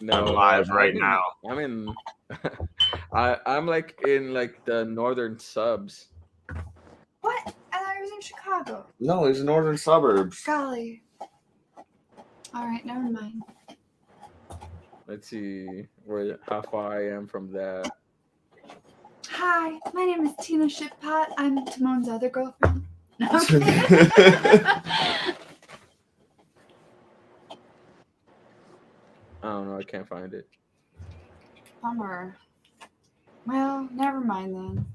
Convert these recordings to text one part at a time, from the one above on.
I'm No, live right now. I'm in. I'm like in like the northern subs. What? I thought he was in Chicago. No, he's in northern suburbs. Golly. All right, never mind. Let's see how far I am from that. Hi, my name is Tina Shippot. I'm Timon's other girlfriend. No, I'm kidding. I don't know. I can't find it. Bummer. Well, never mind then.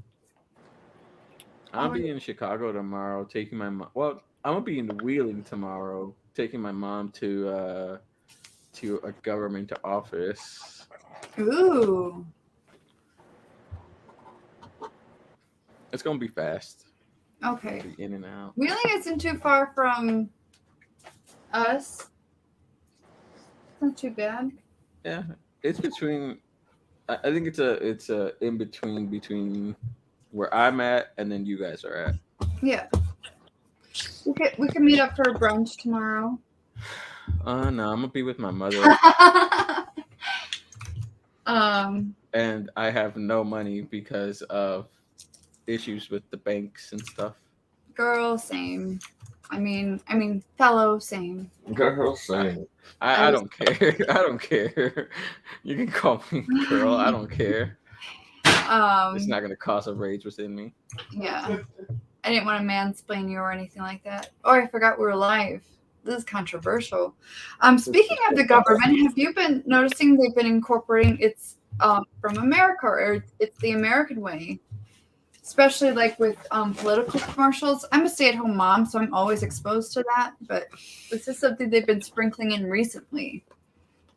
I'll be in Chicago tomorrow, taking my mom. Well, I'm gonna be in Wheeling tomorrow, taking my mom to a government office. Ooh. It's gonna be fast. Okay. Be in and out. Wheeling isn't too far from us. It's not too bad. Yeah, it's between. I think it's a in between where I'm at and then you guys are at. Yeah. We could meet up for a brunch tomorrow. No, I'm gonna be with my mother. And I have no money because of issues with the banks and stuff. Girl, same. I mean, fellow, same. Girl, same. I don't care. I don't care. You can call me girl. I don't care. It's not gonna cause a rage within me. Yeah. I didn't want to mansplain you or anything like that. Oh, I forgot we were live. This is controversial. Speaking of the government, have you been noticing they've been incorporating it's from America, or it's the American way? Especially like with political commercials. I'm a stay-at-home mom, so I'm always exposed to that. But this is something they've been sprinkling in recently.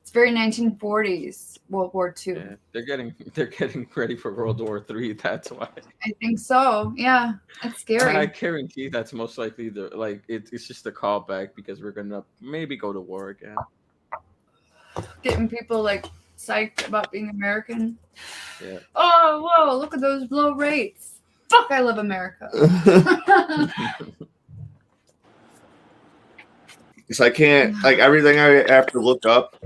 It's very 1940s, World War II. Yeah, they're getting ready for World War III. That's why. I think so. Yeah, it's scary. I guarantee that's most likely it's just a callback because we're gonna maybe go to war again. Getting people like psyched about being American. Yeah. Oh, whoa! Look at those low rates. Fuck! I love America. So I can't everything I have to look up.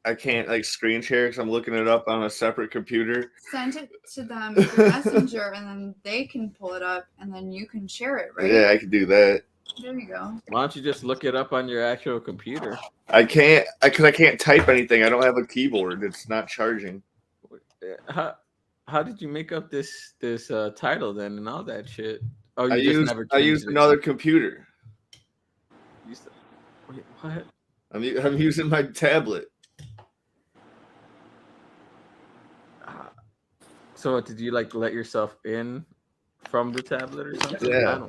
I can't screen share because I'm looking it up on a separate computer. Send it to them through Messenger, and then they can pull it up, and then you can share it, right? Yeah, I can do that. There you go. Why don't you just look it up on your actual computer? I can't because I can't type anything. I don't have a keyboard. It's not charging. How did you make up this title then and all that shit? Oh, I used another computer. Wait, what? I'm using my tablet. So did you let yourself in from the tablet or something? Yeah.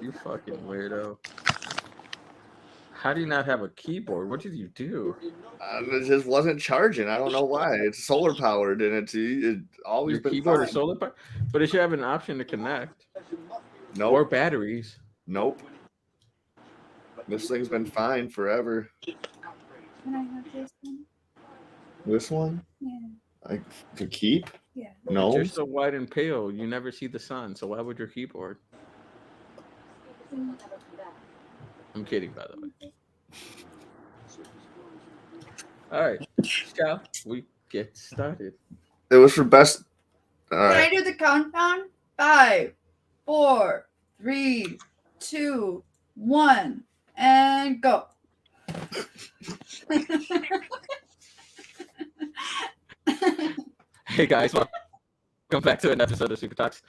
You fucking weirdo. How do you not have a keyboard? What did you do? It just wasn't charging. I don't know why. It's solar powered and it always Your been keyboard fine. is solar powered, but it should have an option to connect. Nope. Or batteries. Nope. This thing's been fine forever. Can I have this one? This one? Yeah. To keep? Yeah. No. You're so white and pale. You never see the sun. So why would your keyboard? I'm kidding, by the way. All right, shall we get started? It was for best. Can I do the countdown? 5, 4, 3, 2, 1, and go. Hey guys, welcome back to another episode of Super Talks.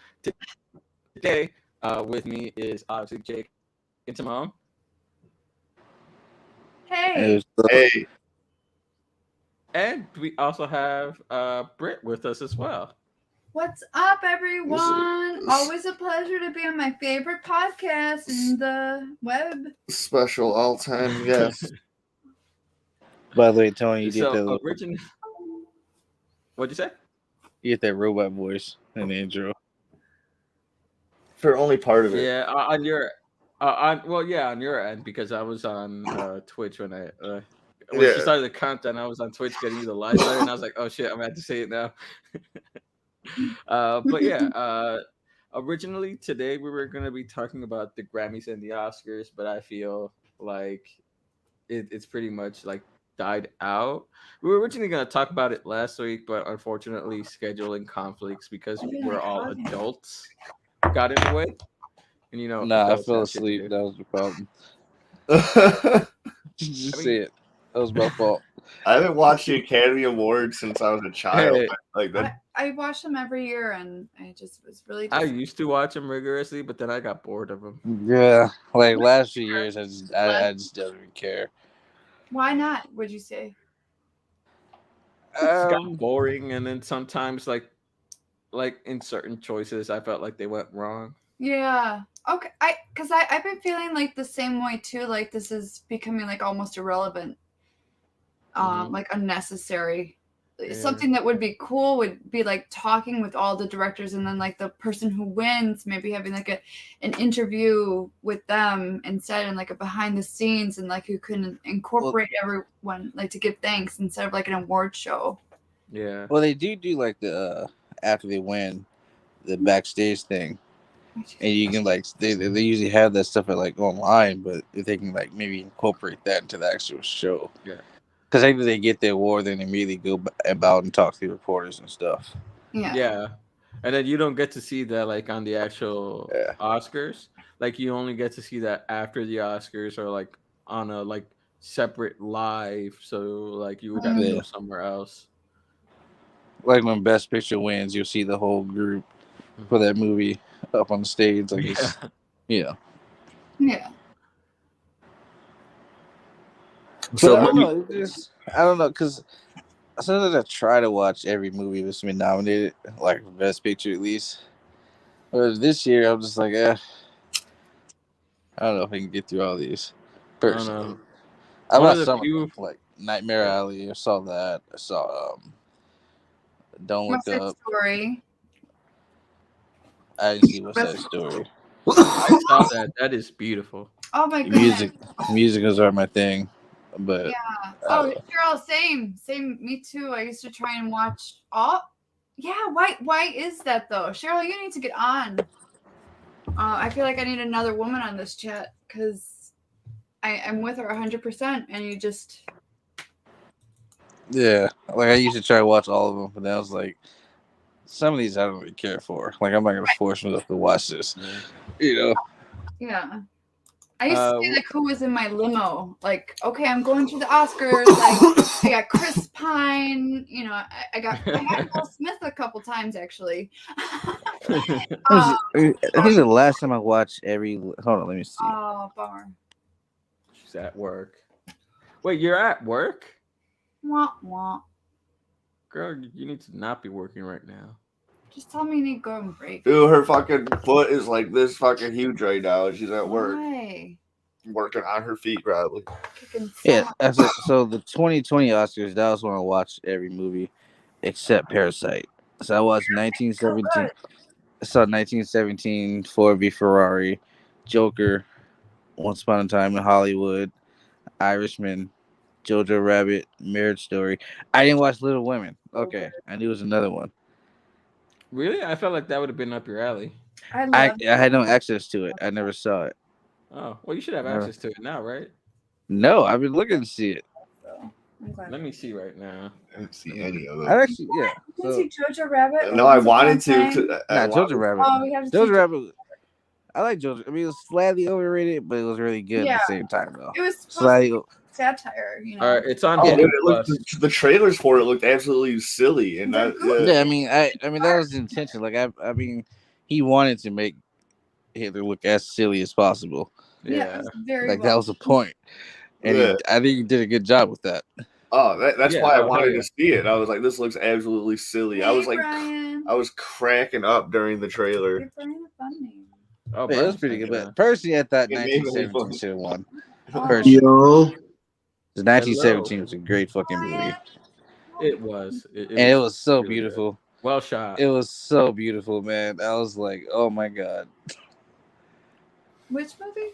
Today, with me is obviously Jake and Timon. Hey. Hey. And we also have Britt with us as well. What's up, everyone? Always a pleasure to be on my favorite podcast in the web. Special all-time guest. By the way, Tony, you did So that. What'd you say? You get that robot voice in the intro. For only part of it. Yeah, on your, on your end, because I was on Twitch when she started the content. I was on Twitch getting you the live letter, and I was like, oh shit, I'm gonna have to say it now. But yeah, originally today we were gonna be talking about the Grammys and the Oscars, but I feel like it's pretty much like died out. We were originally going to talk about it last week, but unfortunately, scheduling conflicts because we're all adults got in the way. And you know, Nah, I adults fell have shit to asleep. do. That was the problem. Just I mean- say it. That was my fault. I haven't watched the Academy Awards since I was a child. Hey. Like that. I watch them every year, and I just was really. I used to watch them rigorously, but then I got bored of them. Yeah, like last few years, I just don't even care. Why not? Would you say? It got boring, and then sometimes like in certain choices, I felt like they went wrong. Yeah. Okay. I've been feeling like the same way too. Like this is becoming like almost irrelevant. Like unnecessary. Yeah. Something that would be cool would be like talking with all the directors, and then like the person who wins maybe having like an interview with them instead, and like a behind the scenes, and like who can incorporate everyone like to give thanks instead of like an award show. Yeah. Well, they do like the after they win, the backstage thing, and you can like they usually have that stuff at like online, but if they can like maybe incorporate that into the actual show, Yeah. Because after they get their award, then they immediately go about and talk to the reporters and stuff. Yeah. And then you don't get to see that like on the actual Oscars. Like you only get to see that after the Oscars or like on a like separate live. So like you would have to go somewhere else. Like when Best Picture wins, you'll see the whole group for that movie up on the stage. Like Yeah. So I don't know, because sometimes I try to watch every movie that's been nominated, like Best Picture at least. But this year, I'm just like, I don't know if I can get through all these. Personally, I watched some of them, like Nightmare Alley. I saw that. I saw Don't Look Up. Story. I didn't see What's That Story. I saw that. That is beautiful. Oh my goodness. Musicals are my thing. But oh, Cheryl, same. Me too. I used to try and watch all. Yeah, why is that though, Cheryl? You need to get on. I feel like I need another woman on this chat because I'm with her 100%, and you just. Yeah, like I used to try to watch all of them, but then I was like, some of these I don't really care for. Like I'm not gonna force myself to watch this, you know. Yeah. I used to see like who was in my limo. Like, okay, I'm going to the Oscars. Like, I got Chris Pine. You know, I got Will Smith a couple times actually. I think the last time I watched hold on, let me see. Oh, bummer. She's at work. Wait, you're at work? Wah wah. Girl, you need to not be working right now. Just tell me you need to go and break. Dude, her fucking foot is like this fucking huge right now. She's at work. Why? Working on her feet, probably. Yeah, so the 2020 Oscars, that was when I watched every movie except Parasite. So I watched 1917. I saw 1917, Ford v Ferrari, Joker, Once Upon a Time in Hollywood, Irishman, Jojo Rabbit, Marriage Story. I didn't watch Little Women. Okay, I knew it was another one. Really? I felt like that would have been up your alley. I had no access to it. I never saw it. Oh, well, you should have access to it now, right? No, I've been looking to see it. Let me see right now. I didn't see any of them. I actually, You can see Jojo Rabbit. No, I wanted to. Jojo Rabbit. Oh, we have to Jojo Rabbit. I like Jojo. I mean, it was slightly overrated, but it was really good at the same time, though. It was slightly satire, you know. All right, it's on. The trailers for it looked absolutely silly, and I mean, that was the intention. Like, I mean, he wanted to make Hitler look as silly as possible. Yeah, that was the point, and I think he did a good job with that. Oh, that's why I wanted to see it. I was like, this looks absolutely silly. I was like, Brian. I was cracking up during the trailer. You're Brian a fun name. Oh, it was pretty good. But personally, I thought 1917 should have won. Yo. The 1917 was a great fucking movie. It was. It was so really beautiful. Good. Well shot. It was so beautiful, man. I was like, oh my God. Which movie?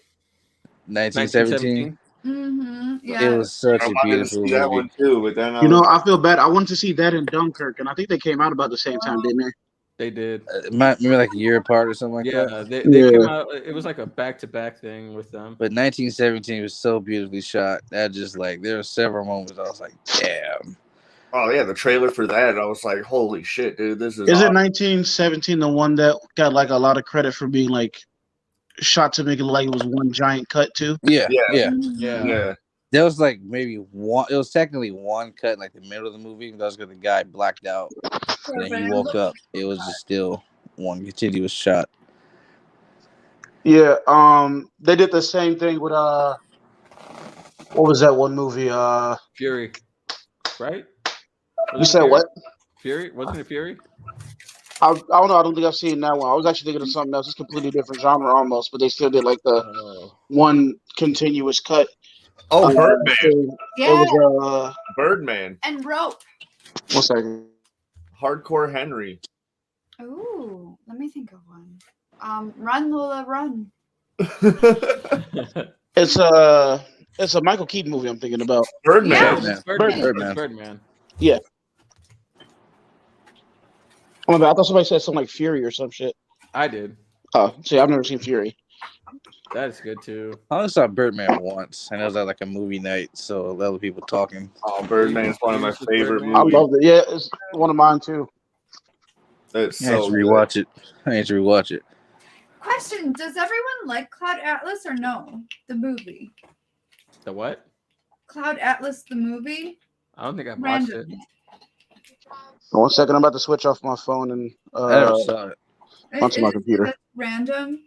1917. Mm-hmm. Yeah. It was such a beautiful movie. That one too, but then I feel bad. I wanted to see that in Dunkirk, and I think they came out about the same time, didn't they? They did. Maybe like a year apart or something like that. Yeah, they came out. It was like a back-to-back thing with them. But 1917 was so beautifully shot. That just like there were several moments I was like, damn. Oh yeah, the trailer for that, I was like, holy shit, dude, this is Is it awesome. 1917 the one that got like a lot of credit for being like shot to make it like it was one giant cut too? Yeah. Yeah. There was like maybe one. It was technically one cut in like the middle of the movie. That was because the guy blacked out, and then he woke up. It was just still one continuous shot. Yeah. They did the same thing with what was that one movie? Fury, right? You said what? Fury? Wasn't it Fury? I don't know. I don't think I've seen that one. I was actually thinking of something else. It's completely different genre almost, but they still did like the one continuous cut. Oh, Birdman. It was Birdman. And Rope. 1 second. Hardcore Henry. Ooh, let me think of one. Run Lola Run. It's a Michael Keaton movie I'm thinking about. Birdman. Yeah. Birdman. Yeah. Oh my bad. I thought somebody said something like Fury or some shit. I did. Oh, see, I've never seen Fury. That's good too. I only saw Birdman once, and it was at like a movie night, so a lot of people talking. Oh, Birdman's one of my favorite Birdman. I movies. loved it. Yeah, it's one of mine too. It's I need so to rewatch it. I need to rewatch it. Question: does everyone like Cloud Atlas or no? The movie. The what? Cloud Atlas, the movie. I don't think I've watched it. Random. 1 second, I'm about to switch off my phone and I never saw it. onto my computer. That's random.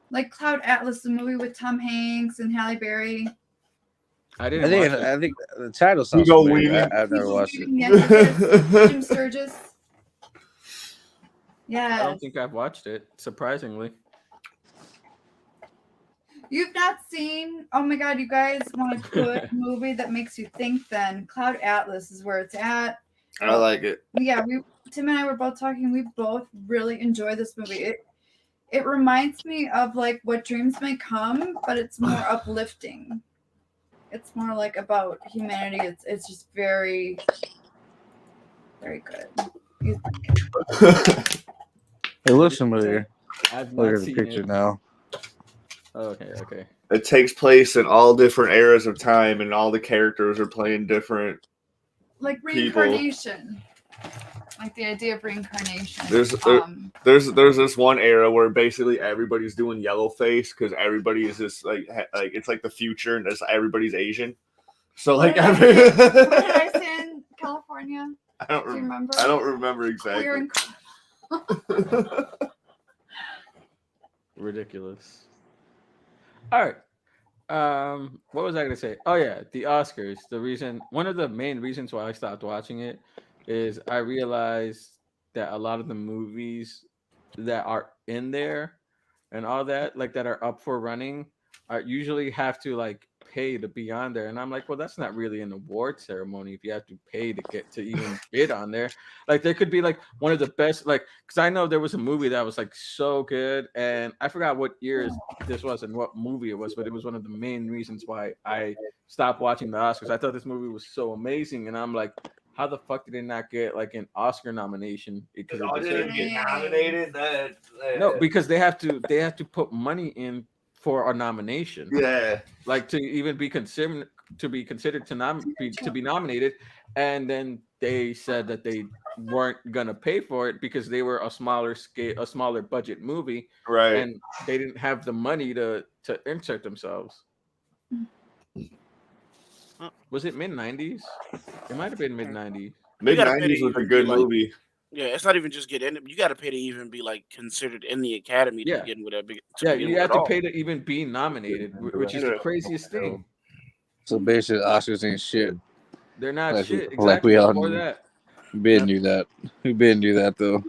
Like Cloud Atlas, the movie with Tom Hanks and Halle Berry. I didn't watch it. I think the title sounds go familiar. Weenie. I've never watched it. Yeah, Jim Sturgis. I Yeah. don't think I've watched it, surprisingly. You've not seen? Oh my God, you guys want a good movie that makes you think? Then Cloud Atlas is where it's at. I like it. Yeah, Tim and I were both talking. We both really enjoy this movie. It reminds me of like What Dreams May Come, but it's more uplifting. It's more like about humanity. It's just very, very good. It looks familiar. I've Look not at the seen picture it. now. Okay. It takes place in all different eras of time, and all the characters are playing different. Like reincarnation. Like the idea of reincarnation. There's this one era where basically everybody's doing yellow face because everybody is just like it's like the future and everybody's Asian. So like what did I say in California? I don't Do you remember? I don't remember exactly. We're in Ridiculous. All right. What was I gonna say? Oh yeah, the Oscars. One of the main reasons why I stopped watching it is I realized that a lot of the movies that are in there and all that, like that are up for running, are usually have to like pay to be on there. And I'm like, well, that's not really an award ceremony if you have to pay to get to even bid on there. Like there could be like one of the best, like, because I know there was a movie that was like so good, and I forgot what year this was and what movie it was, but it was one of the main reasons why I stopped watching the Oscars. I thought this movie was so amazing, and I'm like, how the fuck did they not get like an Oscar nomination? Because Oh, didn't get nominated. no, because they have to put money in for a nomination. Yeah. Like to even be considered to be nominated, and then they said that they weren't gonna pay for it because they were a smaller budget movie, Right. and they didn't have the money to insert themselves. Was it mid-90s? It might have been mid-90s. Mid-90s was a good movie. Yeah, it's not even just get in. You got to pay to even be like considered in the Academy to begin with that big. Yeah, you have to pay to even be nominated, which is the craziest thing. So basically, the Oscars ain't shit. They're not Like- shit. Exactly. like we all Before knew. that. Who been do that? Who been do that though?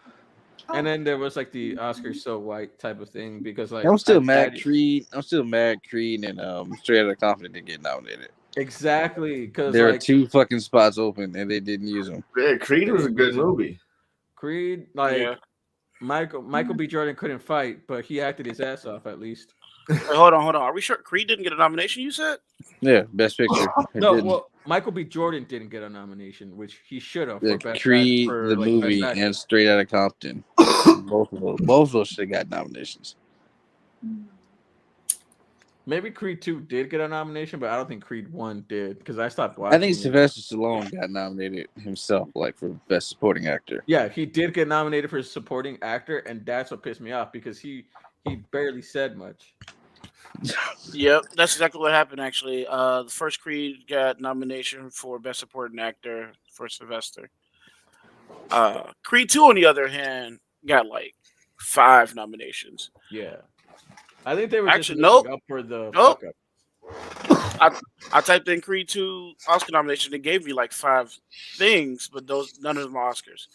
And then there was like the Oscars so white type of thing because like I'm still I- mad. I- Creed. I'm still mad. Creed and Straight Outta Compton didn't get nominated. Exactly, because There like were 2 fucking spots open and they didn't use them. Yeah, Creed was a good movie. Creed, like Yeah. Michael B. Jordan couldn't fight, but he acted his ass off at least. Wait, hold on. Are we sure Creed didn't get a nomination? You said? Yeah, best picture. It No, didn't. well, Michael B. Jordan didn't get a nomination, which he should have The for best Creed, for, the like, movie, best actor. and Straight Outta Compton. Both of those should have got nominations. Maybe Creed 2 did get a nomination, but I don't think Creed 1 did because I stopped watching. I think it. Sylvester Stallone got nominated himself, like for best supporting actor. Yeah, he did get nominated for supporting actor, and that's what pissed me off because he barely said much. Yep, that's exactly what happened. Actually, the first Creed got nomination for best supporting actor for Sylvester. Creed 2, on the other hand, got like 5 nominations. Yeah, I think they were Actually, just looking up for the fuck up. I typed in Creed 2 Oscar nomination. They gave me like 5 things, but none of them are Oscars.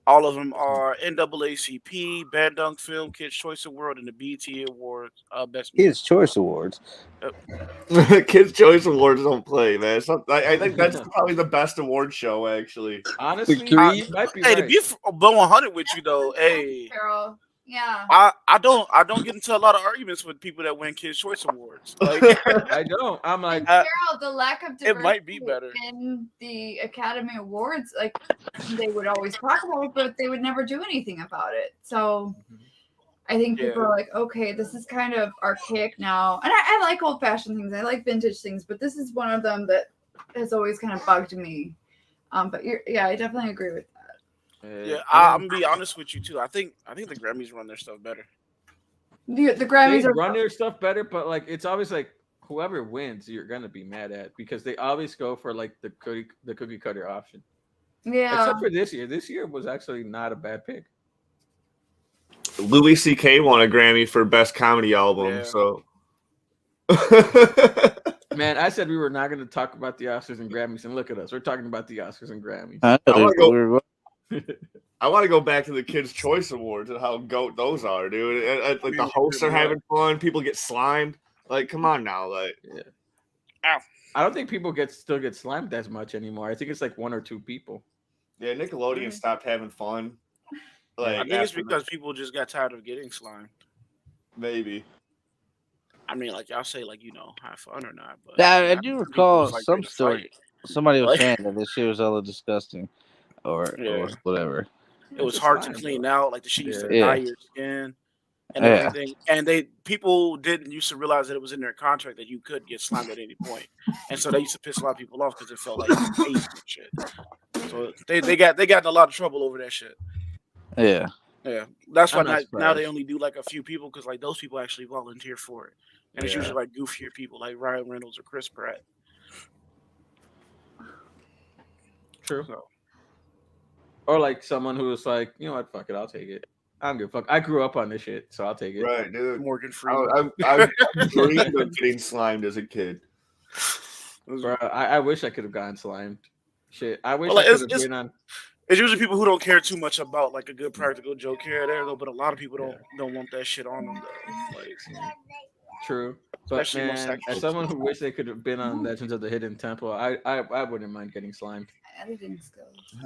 All of them are NAACP, Bad Dunk Film, Kids Choice Award, and the BET Awards. Best Kids Choice Awards. Kids Choice Awards don't play, man. I think that's probably the best award show, actually. Honestly, Creed? you might be Hey, right. to be 100 with you though, hey, Carol. Yeah. I don't get into a lot of arguments with people that win Kids Choice Awards. Like, I don't. I'm like, Carol, the lack of diversity it might be better in the Academy Awards, like they would always talk about it, but they would never do anything about it. So I think people are like, okay, this is kind of archaic now. And I like old-fashioned things. I like vintage things, but this is one of them that has always kind of bugged me. But I definitely agree with that. Yeah, I'm gonna be honest with you too. I think the Grammys run their stuff better. The Grammys they are run their stuff better, but like it's always like whoever wins, you're gonna be mad at because they always go for like the cookie cutter option. Yeah. Except for this year. This year was actually not a bad pick. Louis C.K. won a Grammy for Best Comedy Album, Yeah. so. Man, I said we were not going to talk about the Oscars and Grammys, and look at us. We're talking about the Oscars and Grammys. I want to go back to the Kids' Choice Awards and how goat those are, dude. And, like the hosts are having fun. People get slimed. Like, come on now, like. Yeah. Ow. I don't think people still get slimed as much anymore. I think it's like 1 or 2 people. Yeah, Nickelodeon stopped having fun. Like, I think it's because people just got tired of getting slimed. Maybe. I mean, like y'all say, like, have fun or not. But I do recall some story. Somebody was saying that this shit was hella disgusting, or whatever. It was hard to clean out. Like the shit used to dye your skin and everything. And people didn't used to realize that it was in their contract that you could get slimed at any point. And so they used to piss a lot of people off because it felt like and shit. So they got in a lot of trouble over that shit. Yeah. Yeah. That's why now they only do like a few people because like those people actually volunteer for it. And it's usually like goofier people like Ryan Reynolds or Chris Pratt. True. So. Or like someone who was like, you know what, fuck it, I'll take it. I don't give a fuck. I grew up on this shit, so I'll take it. Right, dude. Morgan Freeman. I've dreamed of getting slimed as a kid. Bro, I wish I could have gotten slimed. Shit, I wish I could have been on. It's usually people who don't care too much about like a good practical joke here or there, though. But a lot of people don't want that shit on them. Though. Like, true, but man, as someone who wish they could have been on Legends of the Hidden Temple, I wouldn't mind getting slimed.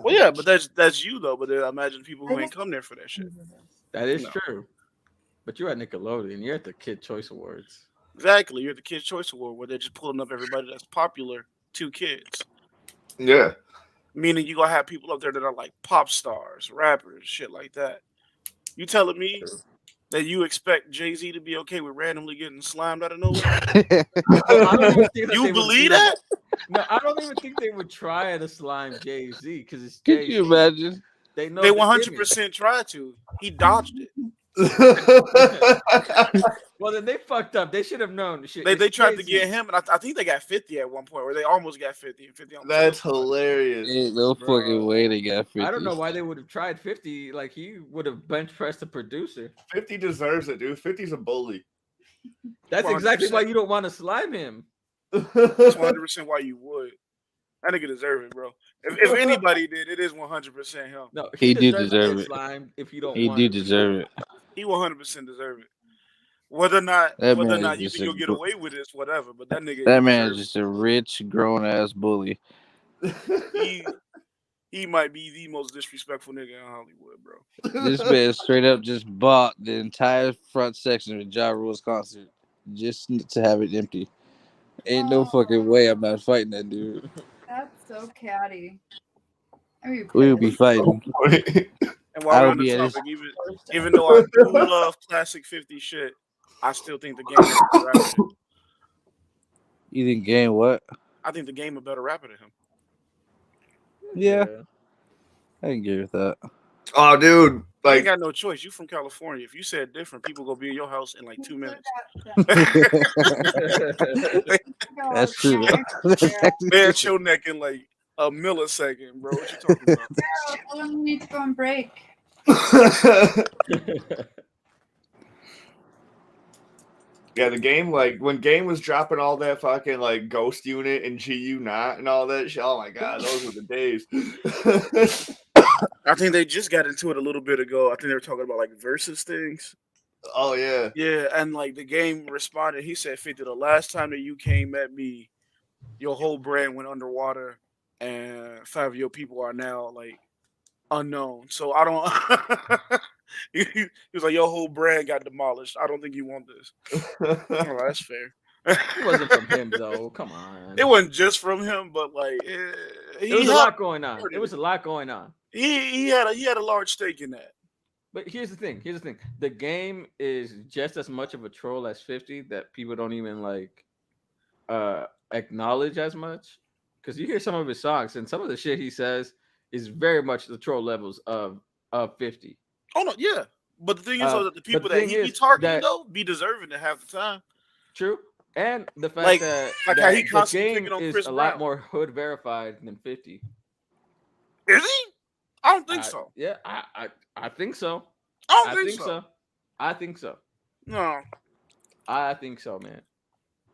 Well, yeah, but that's you though. But I imagine people who ain't come there for that shit. That is true. But you're at Nickelodeon. You're at the Kid Choice Awards. Exactly. You're at the Kids' Choice Award where they're just pulling up everybody that's popular to kids. Yeah. Meaning you gonna have people up there that are like pop stars, rappers, shit like that. You telling me that you expect Jay-Z to be okay with randomly getting slimed out of nowhere? You believe that? No, I don't even think they would try to slime Jay-Z because it's Jay-Z. Can you imagine? They 100% tried to. He dodged it. Well, then they fucked up. They should have known. Shit, they tried to get him, and I think they got 50 at one point, or they almost got 50. 50 on That's hilarious. Ain't no fucking way they got 50. I don't know why they would have tried 50. Like, he would have bench pressed the producer. 50 deserves it, dude. 50's a bully. That's 100%. Exactly why you don't want to slime him. That's 100% why you would. That nigga deserve it, bro. If anybody did, it is 100% him. No, he do deserve it. If you don't, he do deserve it. He 100% deserve it. Whether or not you think you'll get away with this, whatever. But that nigga, that man is just a rich, grown ass bully. He might be the most disrespectful nigga in Hollywood, bro. This man straight up just bought the entire front section of Ja Rule's concert just to have it empty. Ain't no fucking way I'm not fighting that dude. That's so catty. We would be fighting. And while we're on the topic, even though I do love classic 50 shit, I still think the game is a better rapper than him. You think Game what? I think the game a better rapper than him. Yeah. I can agree with that. Oh, dude. You ain't got no choice. You from California. If you said different, people gonna be in your house in like 2 minutes. That's true. Man, your neck in like a millisecond, bro. What you talking about? Well, we need to go on break. Yeah, the game, like, when Game was dropping all that fucking, like, Ghost Unit and GU Not and all that shit, oh my god, those were the days. I think they just got into it a little bit ago. I think they were talking about, like, versus things. Oh, yeah. Yeah, and, like, the game responded. He said, 50, the last time that you came at me, your whole brand went underwater, and 5 of your people are now, like, unknown. So I don't... He was like, your whole brand got demolished. I don't think you want this. Oh, that's fair. It wasn't from him, though. Come on. It wasn't just from him, but like there was a lot going on. It was a lot going on. He had a large stake in that. But here's the thing. The game is just as much of a troll as 50 that people don't even like acknowledge as much. Because you hear some of his songs and some of the shit he says is very much the troll levels of 50. Oh no, yeah. But the thing is that the people that he be targeting though be deserving to have the time. True. And the fact that how he the constantly game picking on is Chris a Brown. lot more hood verified than 50. Is he? I don't think so. Yeah, I think so. I don't think so. I think so. No. I think so, man.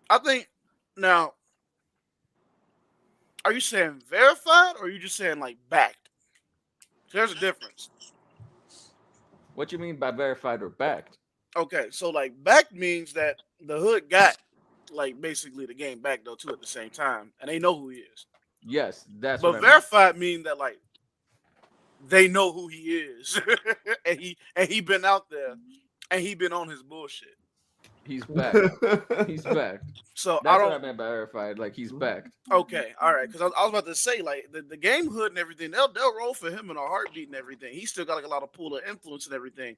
I think now. Are you saying verified or are you just saying like backed? There's a difference. What you mean by verified or backed? Okay, so like backed means that the hood got like basically the game back though too at the same time, and they know who he is. Yes, that's. But verified mean that like they know who he is, and he been out there, and he been on his bullshit. He's back. He's back. So that's what I meant by verified. Like he's back. Okay, all right. Because I was about to say, like the game hood and everything, they'll roll for him in a heartbeat and everything. He's still got like a lot of pull of influence and everything.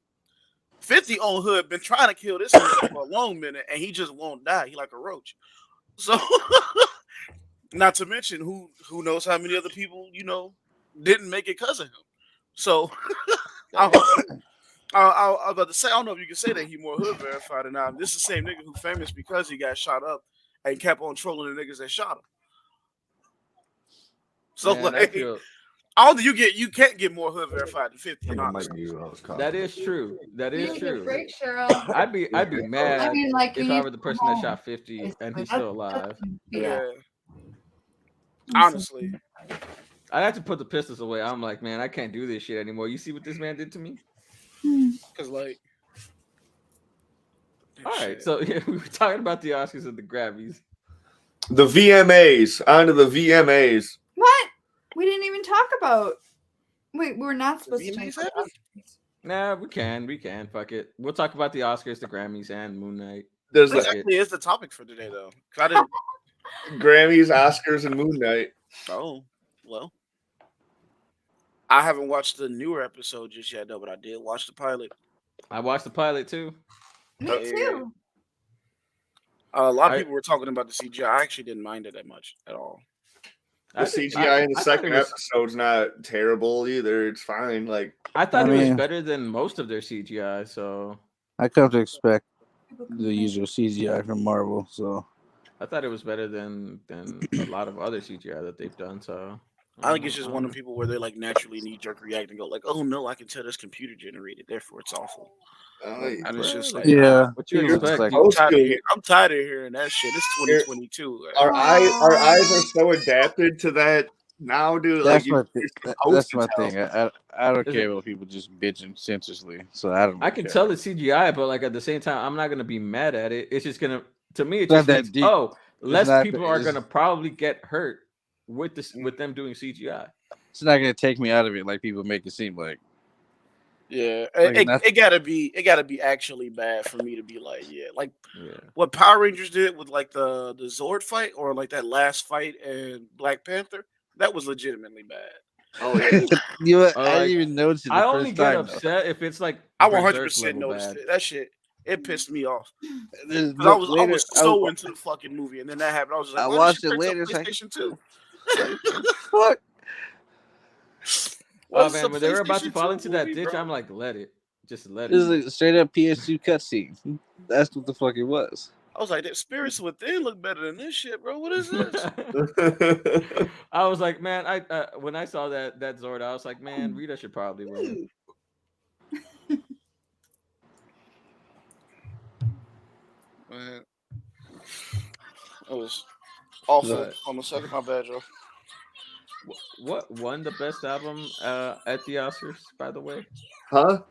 50 on hood been trying to kill this nigga for a long minute, and he just won't die. He like a roach. So, not to mention who knows how many other people didn't make it because of him. So, I was about to say, I don't know if you can say that he more hood verified or not. This is the same nigga who famous because he got shot up and kept on trolling the niggas that shot him. So man, like, I don't think you can't get more hood verified than 50. That is true. That is true. Break, Cheryl. I'd be mad if I were the person that shot 50 and he's still alive. Yeah. Honestly. I'd have to put the pistols away. I'm like, man, I can't do this shit anymore. You see what this man did to me? Because like, all right, so yeah, we were talking about the Oscars and the Grammys. The VMAs. On to the VMAs. What? We didn't even talk about. Wait, we're not supposed to talk about Oscars. Nah, we can. Fuck it. We'll talk about the Oscars, the Grammys, and Moon Knight. This actually is the topic for today, though. I didn't... Grammys, Oscars, and Moon Knight. Oh, well. I haven't watched the newer episode just yet, though, but I did watch the pilot. I watched the pilot, too. Me too. A lot of people were talking about the CGI. I actually didn't mind it that much at all. The CGI in the second episode's not terrible either. It's fine. Like I thought it was better than most of their CGI, so I come to expect the usual CGI from Marvel, so I thought it was better than a lot of other CGI that they've done, so I think it's just one of the people where they like naturally knee-jerk react and go like, "Oh no, I can tell this computer generated, therefore it's awful." And it's just like, what you expect? I'm tired of hearing that shit. It's 2022. Our eyes are so adapted to that now, dude. That's my thing. I don't care about people just bitching senselessly. So I don't. I can tell it's CGI, but like at the same time, I'm not gonna be mad at it. It's just gonna, to me, it's just means, less people are gonna probably get hurt with them doing CGI. It's not gonna take me out of it like people make it seem like. Yeah, Like, it gotta be actually bad for me to be like, what Power Rangers did with like the Zord fight or like that last fight in Black Panther, that was legitimately bad. Oh yeah. You know what? I didn't even notice it the I first only get time, upset if it's like I Berserk 100% level noticed bad. it. That shit, it pissed me off. though. I was so into the fucking movie, and then that happened. I was just like, I why watched this it shit later. turn to PlayStation 2? Fuck. Oh man, when they were about to fall into that ditch, I'm like, let it. Just let it. This is a straight up PS2 cutscene. That's what the fuck it was. I was like, that Spirits Within look better than this shit, bro. What is this? I was like, man, I when I saw that Zord, I was like, man, Rita should probably win. Man, it was awful on the second. My bad, Joe. What won the best album at the Oscars, by the way? Huh?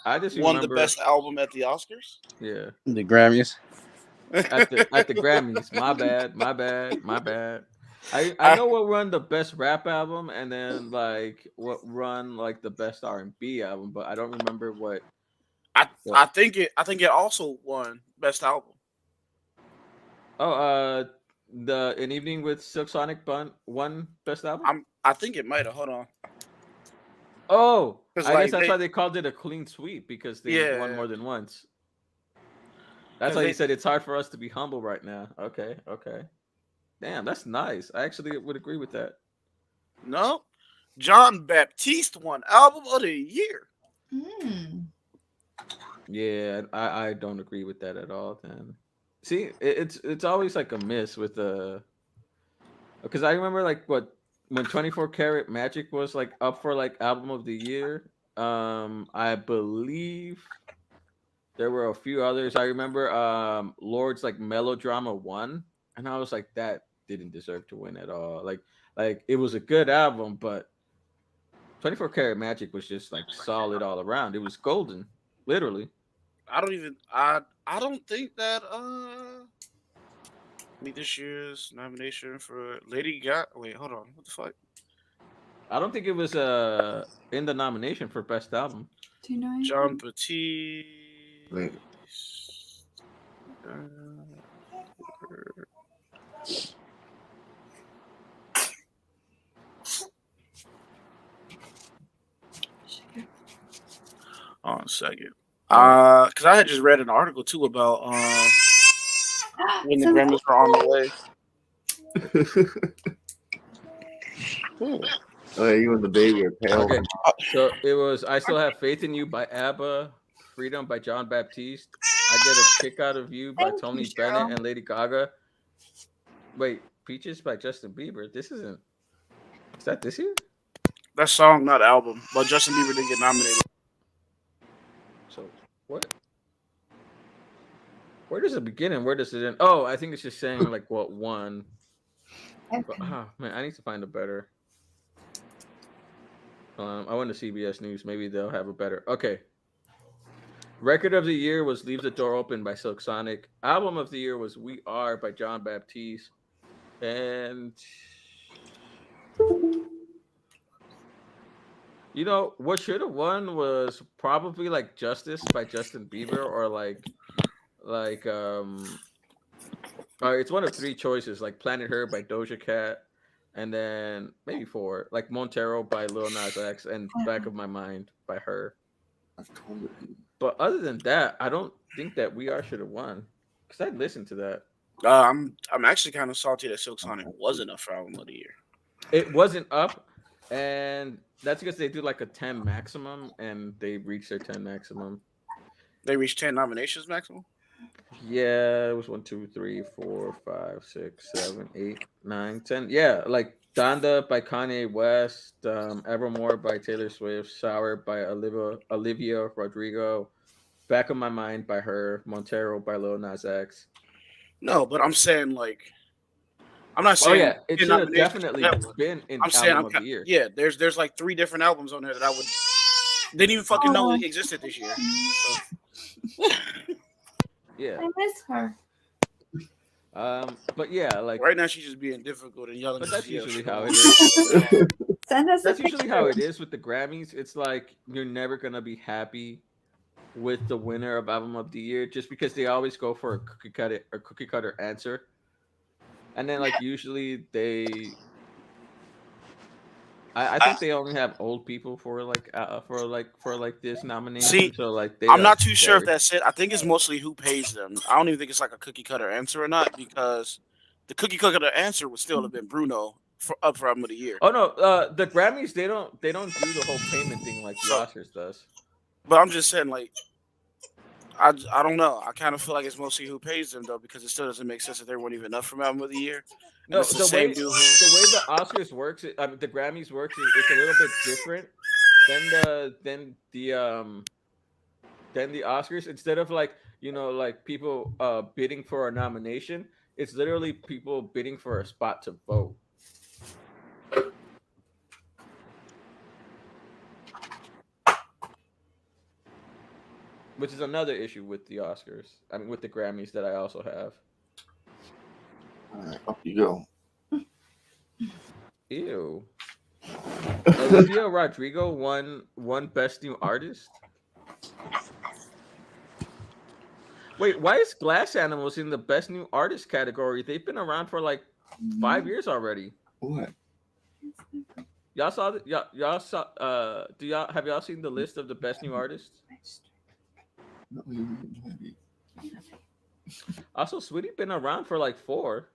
I just Won remember the best album at the Oscars. Yeah, the Grammys. at the Grammys. My bad. I know what run the best rap album, and then like what run like the best R&B album, but I don't remember what. I think it also won best album. Oh, the An Evening with Silk Sonic won best album. I think it might have. Hold on. Oh, I like, guess that's why they called it a clean sweep, because they won more than once. That's why he said it's hard for us to be humble right now. Okay. Damn, that's nice. I actually would agree with that. No, John Baptiste won album of the year. Yeah, I don't agree with that at all. Then, see, it's always like a miss with because I remember like when 24 Karat Magic was like up for like album of the year. I believe there were a few others. I remember Lord's like Melodrama won, and I was like, that didn't deserve to win at all. Like it was a good album, but 24 Karat Magic was just like solid all around. It was golden, literally. I don't think that this year's nomination for Lady Gaga. Wait, hold on. What the fuck? I don't think it was in the nomination for best album. Do you know? John Baptiste. Wait. Hold on a second. Because I had just read an article too about when the Grammys were on the way. Oh, yeah, you and the baby are pale. Okay, so it was "I Still Have Faith in You" by ABBA, "Freedom" by John Baptiste, "I Get a Kick Out of You" by Tony Bennett and Lady Gaga. Wait, "Peaches" by Justin Bieber. This isn't. Is that this year? That song, not album, but Justin Bieber didn't get nominated. So what? Where does it begin and where does it end? Oh, I think it's just saying like what won. But, man, I need to find a better. I went to CBS News. Maybe they'll have a better. Okay. Record of the year was "Leave the Door Open" by Silk Sonic. Album of the year was "We Are" by John Baptiste. And you know what should have won was probably like "Justice" by Justin Bieber, or it's one of three choices, like "Planet Her" by Doja Cat, and then maybe four, like "Montero" by Lil Nas X, and "Back of My Mind" by her. But other than that, I don't think that "We Are" should have won, because I listened to that. I'm actually kind of salty that Silk Sonic wasn't up for album of the year. It wasn't up, and that's because they do like a 10 maximum, and they reached their 10 maximum. They reached 10 nominations maximum? Yeah, it was 1, 2, 3, 4, 5, 6, 7, 8, 9, 10. Yeah, like "Donda" by Kanye West, "Evermore" by Taylor Swift, "Sour" by Olivia Rodrigo, "Back of My Mind" by her, "Montero" by Lil Nas X. No, but I'm saying like, I'm not saying. Oh yeah, it should have definitely been in album of the year. Yeah, there's like 3 different albums on there that I would didn't even fucking know it existed this year. So. Yeah, I miss her. But yeah, like right now she's just being difficult and yelling. But that's usually how it is. Send us That's a usually picture. how it is with the Grammys. It's like you're never gonna be happy with the winner of Album of the Year just because they always go for a cookie cutter answer, and then like usually I think they only have old people for this See, nomination, so like they I'm don't not too sure if vary. that's it. I think it's mostly who pays them. I don't even think it's like a cookie cutter answer or not because the cookie cutter answer would still have been Bruno up for Album of the Year. Oh no, the Grammys they don't do the whole payment thing like the So, Oscars does. but I'm just saying, like, I don't know. I kind of feel like it's mostly who pays them though, because it still doesn't make sense that they weren't even up from Album of the Year. And No, it's the same dude who. the way the Oscars works, the Grammys works, it's a little bit different than the Oscars. Instead of like like people bidding for a nomination, it's literally people bidding for a spot to vote. Which is another issue with the Oscars. I mean, with the Grammys that I also have. All right, up you go. Ew. Olivia Rodrigo won Best New Artist. Wait, why is Glass Animals in the Best New Artist category? They've been around for like 5 years already. What? Y'all saw that? Y'all saw? Have y'all seen the list of the Best New Artists? Also, Sweetie been around for like 4.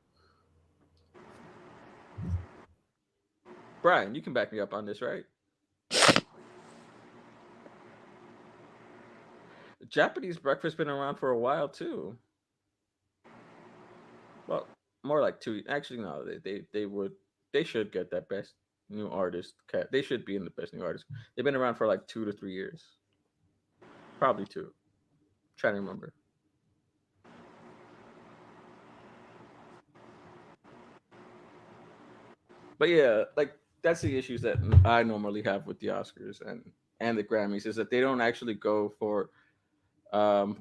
Brian, you can back me up on this, right? Japanese Breakfast been around for a while too. Well, more like 2. Actually, no, they should get that Best New Artist. They should be in the Best New Artist. They've been around for like 2 to 3 years, probably 2. Trying to remember. But yeah, like that's the issues that I normally have with the Oscars and the Grammys is that they don't actually go for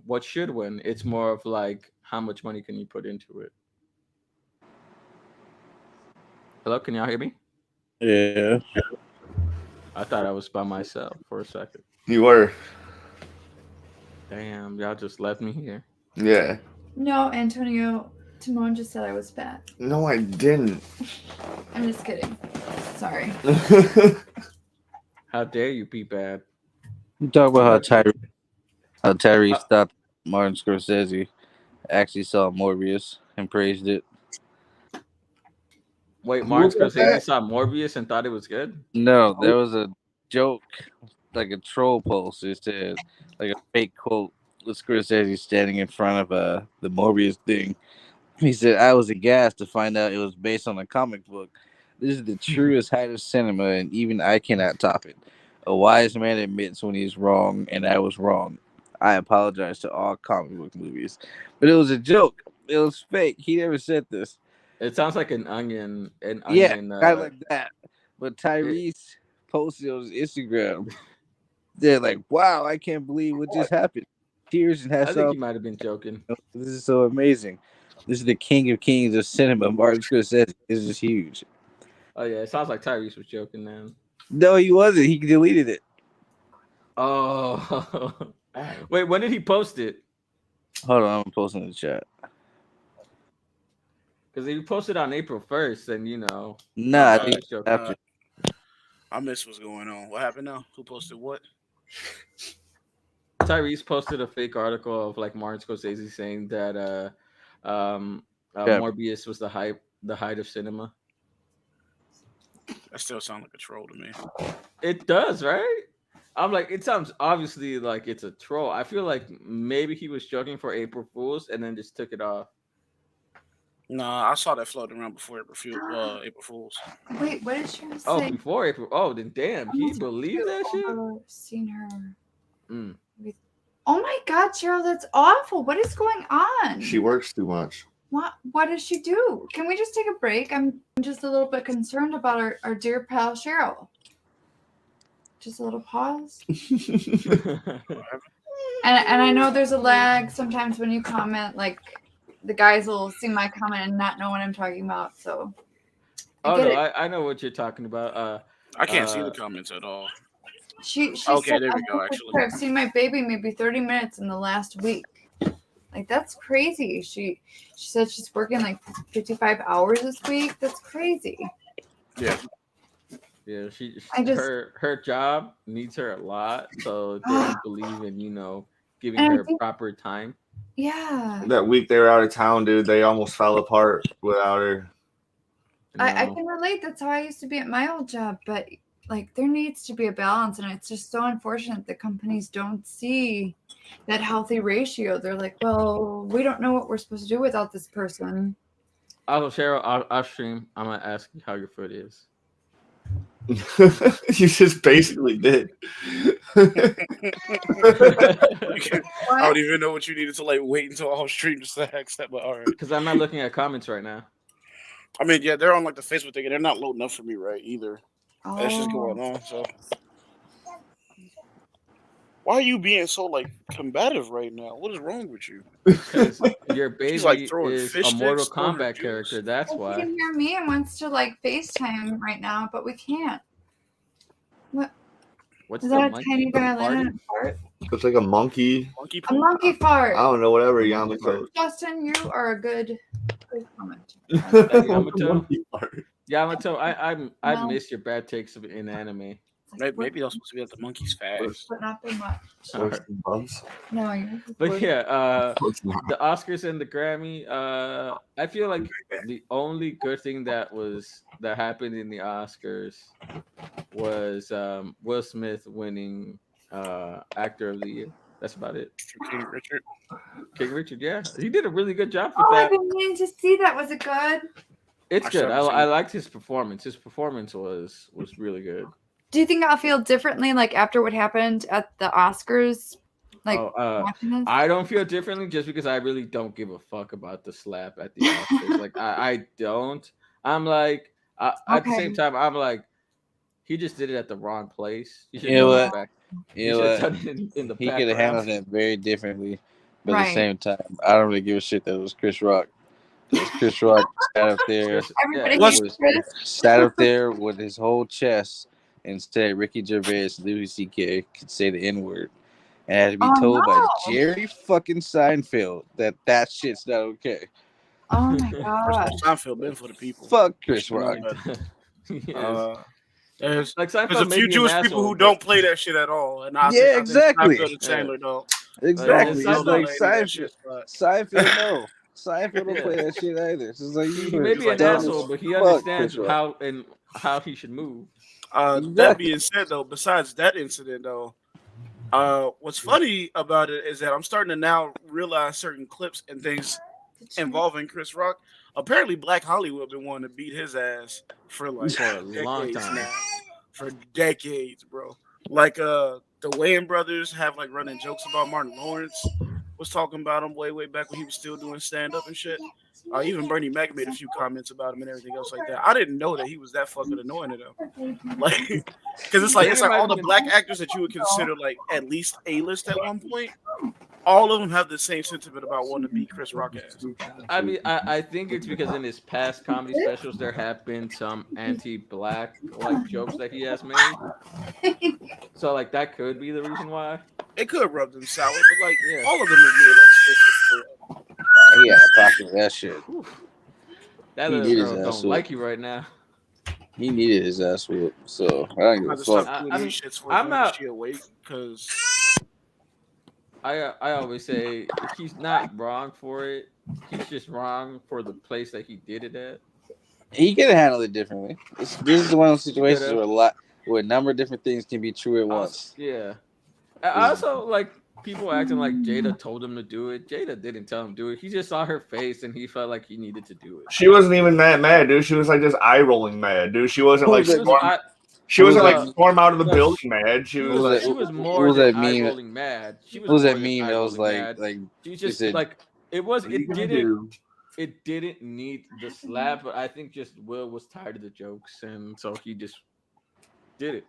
what should win. It's more of like how much money can you put into it. Hello, can y'all hear me? Yeah. I thought I was by myself for a second. You were. Damn, y'all just left me here. Yeah. No, Antonio, Timon just said I was fat. No, I didn't. I'm just kidding. Sorry. How dare you be bad? You talk about how Tyrese thought Martin Scorsese actually saw Morbius and praised it. Wait, Martin Scorsese saw Morbius and thought it was good? No, there was a joke, like a troll post. It said, like a fake quote with Scorsese standing in front of the Morbius thing. He said, I was aghast to find out it was based on a comic book. This is the truest height of cinema, and even I cannot top it. A wise man admits when he's wrong, and I was wrong. I apologize to all comic book movies. But it was a joke. It was fake. He never said this. It sounds like an onion. Yeah, kind of like that. But Tyrese posted on his Instagram. They're like, wow, I can't believe what just happened. Tears and I hats think off. he might have been joking. This is so amazing. This is the king of kings of cinema. Martin Scorsese. This is huge. Oh yeah, it sounds like Tyrese was joking, man. No, he wasn't. He deleted it. Oh. Wait, when did he post it? Hold on, I'm posting in the chat. Because if you posted on April 1st, then Nah, I think after. I missed what's going on. What happened now? Who posted what? Tyrese posted a fake article of like Martin Scorsese saying that Morbius was the height of cinema. That still sounds like a troll to me. It does, right? I'm like, it sounds obviously like it's a troll. I feel like maybe he was joking for April Fools and then just took it off. No, I saw that floating around before April Fools. Wait, what did she say? Oh, before April. Oh, then damn, he believed that shit. Seen her. Oh my God, Cheryl, that's awful. What is going on? She works too much. What does she do? Can we just take a break? I'm just a little bit concerned about our dear pal Cheryl. Just a little pause. and I know there's a lag sometimes when you comment, like the guys will see my comment and not know what I'm talking about. So I know what you're talking about. I can't see the comments at all. She okay, said, there we go. Actually, I've seen my baby maybe 30 minutes in the last week. Like, that's crazy. She said she's working like 55 hours this week. That's crazy. Yeah. Yeah, her job needs her a lot, so they don't believe in giving her proper time. Yeah. That week they were out of town, dude, they almost fell apart without her. I can relate. That's how I used to be at my old job, but like there needs to be a balance, and it's just so unfortunate that companies don't see that healthy ratio. They're like, well, we don't know what we're supposed to do without this person. Also, Cheryl, I'll stream. I'm gonna ask you how your foot is. You just basically did. I don't even know what you needed to like wait until I'll stream just to ask that, but all right. Because I'm not looking at comments right now. I mean, yeah, they're on like the Facebook thing, and they're not loading up for me right either. Oh. That's just going on. So, why are you being so like combative right now? What is wrong with you? Because your baby like is a Mortal Kombat character. That's why. She can hear me and wants to like FaceTime right now, but we can't. What? What's is the that a monkey tiny violin fart? It's like a monkey. A monkey fart. I don't know, whatever, Yamato. Justin, you are a good comment. Yamato, I miss your bad takes in anime. Maybe they're supposed to be at the monkey's fast. But not that much. Bumps. No, you're but yeah, the Oscars and the Grammy. I feel like the only good thing that happened in the Oscars was Will Smith winning Actor of the Year. That's about it. King Richard. King Richard, yeah, he did a really good job with I've that. been meaning to see that. Was it good? It's good. I liked his performance. His performance was really good. Do you think I'll feel differently like after what happened at the Oscars? Like watching this? I don't feel differently just because I really don't give a fuck about the slap at the Oscars. Like I don't. I'm like at the same time I'm like he just did it at the wrong place. You know what? He could have handled it very differently. But at the same time, I don't really give a shit that it was Chris Rock. Chris Rock sat up there. Sat up there with his whole chest and said Ricky Gervais, Louis C.K. could say the N-word. And had to be told by Jerry fucking Seinfeld that shit's not okay. Oh my god. Seinfeld been for the people. Fuck Chris Rock. There's a few Jewish people who don't play that shit at all. And exactly. Chandler don't. Exactly. Seinfeld no. Seinfeld don't play that shit either. It's like, he may be an asshole, but he understands how he should move. That being said, though, besides that incident, though, what's funny about it is that I'm starting to now realize certain clips and things involving Chris Rock. Apparently, Black Hollywood been wanting to beat his ass for a long time now. For decades, bro. Like the Wayans brothers have like running jokes about Martin Lawrence. Was talking about him way back when he was still doing stand up and shit. Even Bernie Mac made a few comments about him and everything else like that. I didn't know that he was that fucking annoying to them. Like, because it's like all the black actors that you would consider like at least A-list at one point. All of them have the same sentiment about wanting to beat Chris Rock ass. I mean, I think it's because in his past comedy specials there have been some anti-black like jokes that he has made. So like that could be the reason why. It could rub them sour, but like all of them have made like he had a pocket of that shit. That little girl don't like you right now. He needed his ass whooped, so I don't give a fuck. I'm not awake because I always say he's not wrong for it. He's just wrong for the place that he did it at. He could have handled it differently. This is one of those situations where a number of different things can be true at once. Yeah. I also like people acting like Jada told him to do it. Jada didn't tell him to do it. He just saw her face and he felt like he needed to do it. She wasn't even that mad, dude. She was like just eye rolling mad, dude. She wasn't like she wasn't like storm out of the building mad. She was like she was more than eye rolling mad. She was that meme that was like she just like it didn't need the slap, but I think just Will was tired of the jokes and so he just did it.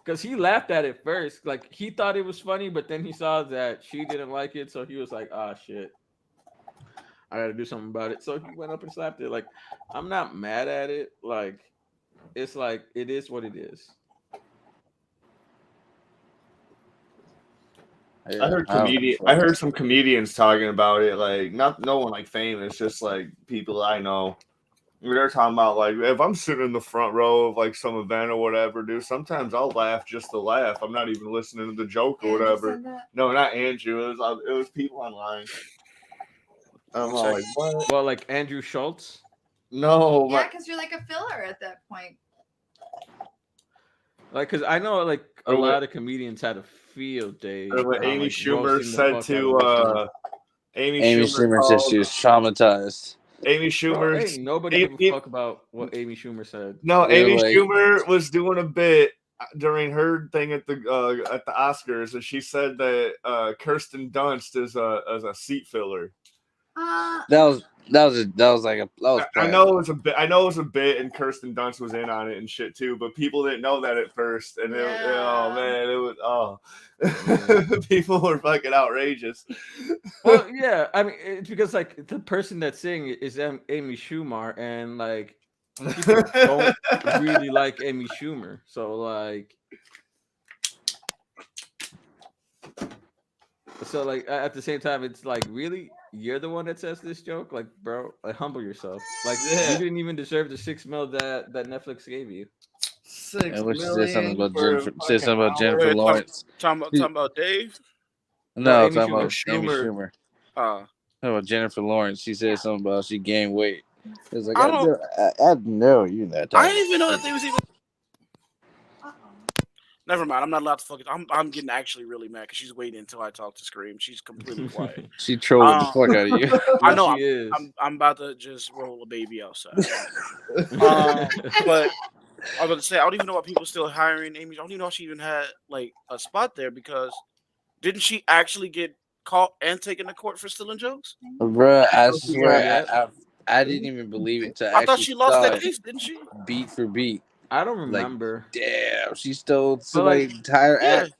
Because he laughed at it first. Like, he thought it was funny, but then he saw that she didn't like it, so he was like, shit. I gotta do something about it. So he went up and slapped it. Like, I'm not mad at it. Like, it's like it is what it is. I heard some comedians talking about it, like no one like famous, just like people I know. They're talking about like if I'm sitting in the front row of like some event or whatever, dude. Sometimes I'll laugh just to laugh. I'm not even listening to the joke or whatever. No, not Andrew. It was people online. I'm all like, what? Well, like Andrew Schultz. No, yeah, because you're like a filler at that point. Like, because I know like a lot of comedians had a field day. What Amy Schumer said to Amy Schumer said she was traumatized. Amy Schumer. Bro, ain't nobody give a fuck about what Amy Schumer said. No, Amy Schumer was doing a bit during her thing at the Oscars, and she said that Kirsten Dunst is a seat filler. That was I know it was a bit. I know it was a bit, and Kirsten Dunst was in on it and shit too. But people didn't know that at first, and it was people were fucking outrageous. Well, yeah, I mean, it's because like the person that's saying it is Amy Schumer, and like people don't really like Amy Schumer, so like. So like at the same time, it's like really you're the one that says this joke, like bro, like humble yourself. Like you didn't even deserve the $6 million that Netflix gave you. $6 million. Say something about Jennifer Lawrence. Talking about Dave. No, Amy talking about Schumer. Amy Schumer. Talking about Jennifer Lawrence. She said something about she gained weight. It was like I know you that time. I didn't even know that they was even. Never mind. I'm not allowed to fuck it. I'm getting actually really mad because she's waiting until I talk to Scream. She's completely quiet. She trolling the fuck out of you. I know. I'm about to just roll a baby outside. But I was about to say I don't even know why people still hiring Amy. I don't even know if she even had like a spot there because didn't she actually get caught and taken to court for stealing jokes? Bruh, I swear I didn't even believe it. I thought she lost that case, didn't she? Beat for beat. I don't remember. Like, damn, she stole somebody's entire act.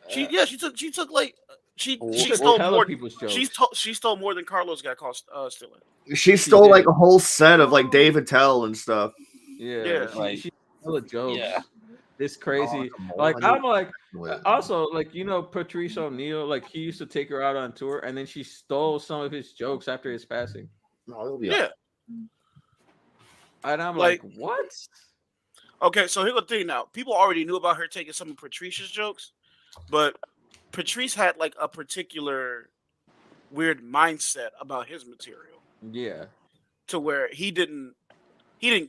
She took like she stole more people's jokes. She stole more than Carlos got caught stealing. She stole like a whole set of like Dave Attell and stuff. Yeah. She stole a joke. Yeah. It's crazy. I'm like also like Patrice O'Neal, like he used to take her out on tour and then she stole some of his jokes after his passing. Yeah. And I'm like, what? Okay, so here's the thing now. People already knew about her taking some of Patrice's jokes, but Patrice had like a particular weird mindset about his material. Yeah. To where he didn't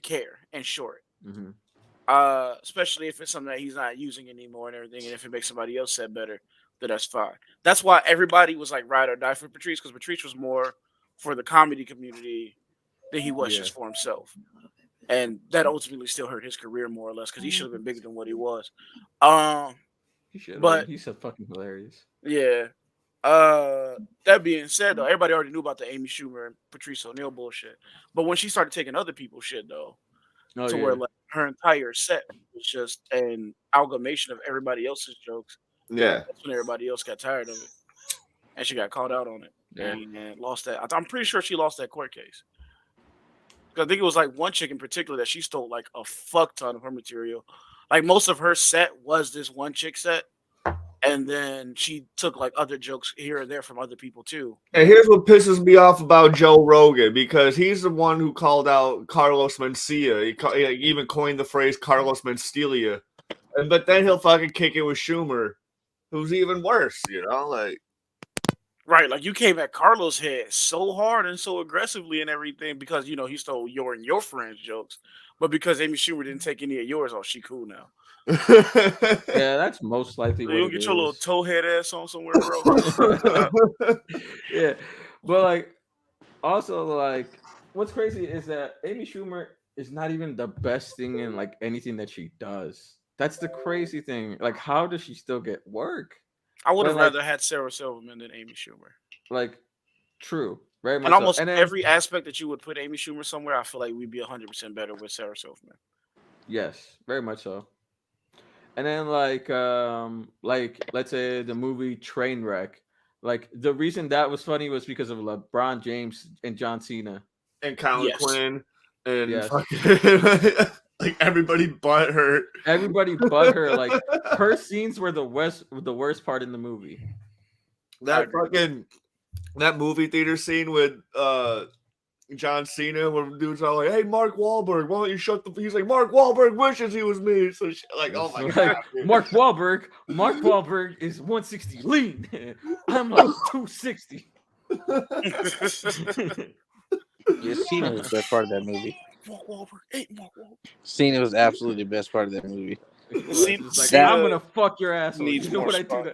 care, in short. Mm-hmm. Especially if it's something that he's not using anymore and everything, and if it makes somebody else say better, then that's fine. That's why everybody was like ride or die for Patrice, because Patrice was more for the comedy community than he was just for himself. And that ultimately still hurt his career more or less because he should have been bigger than what he was. He should, but he's so fucking hilarious. Yeah. That being said, though, everybody already knew about the Amy Schumer and Patrice O'Neal bullshit. But when she started taking other people's shit, though, where like her entire set was just an amalgamation of everybody else's jokes. Yeah. That's when everybody else got tired of it, and she got called out on it and lost that. I'm pretty sure she lost that court case. I think it was like one chick in particular that she stole like a fuck ton of her material. Like most of her set was this one chick set. And then she took like other jokes here and there from other people too. And here's what pisses me off about Joe Rogan, because he's the one who called out Carlos Mencia. He even coined the phrase Carlos Mencia. But then he'll fucking kick it with Schumer, who's even worse, like. Right, like you came at Carlos' head so hard and so aggressively and everything because he stole your and your friends' jokes, but because Amy Schumer didn't take any of yours, she cool now. Yeah, that's most likely. So you get your little towhead ass on somewhere, bro. Yeah, but like, also like, what's crazy is that Amy Schumer is not even the best thing in like anything that she does. That's the crazy thing. Like, how does she still get work? I would have rather had Sarah Silverman than Amy Schumer. Like, true. Very much. And almost every aspect that you would put Amy Schumer somewhere, I feel like we'd be 100% better with Sarah Silverman. Yes, very much so. And then like let's say the movie Trainwreck. Like the reason that was funny was because of LeBron James and John Cena and Colin Quinn and Like everybody but her. Everybody but her. Like her scenes were the worst part in the movie. That movie theater scene with John Cena, when dudes are like, "Hey, Mark Wahlberg, why don't you shut the?" He's like, "Mark Wahlberg wishes he was me." So like, oh my god, dude. Mark Wahlberg is 160 lean. I'm like 260. Yeah, Cena was the best part of that movie. Cena was absolutely the best part of that movie. Like, I'm gonna fuck your asshole. You know what I do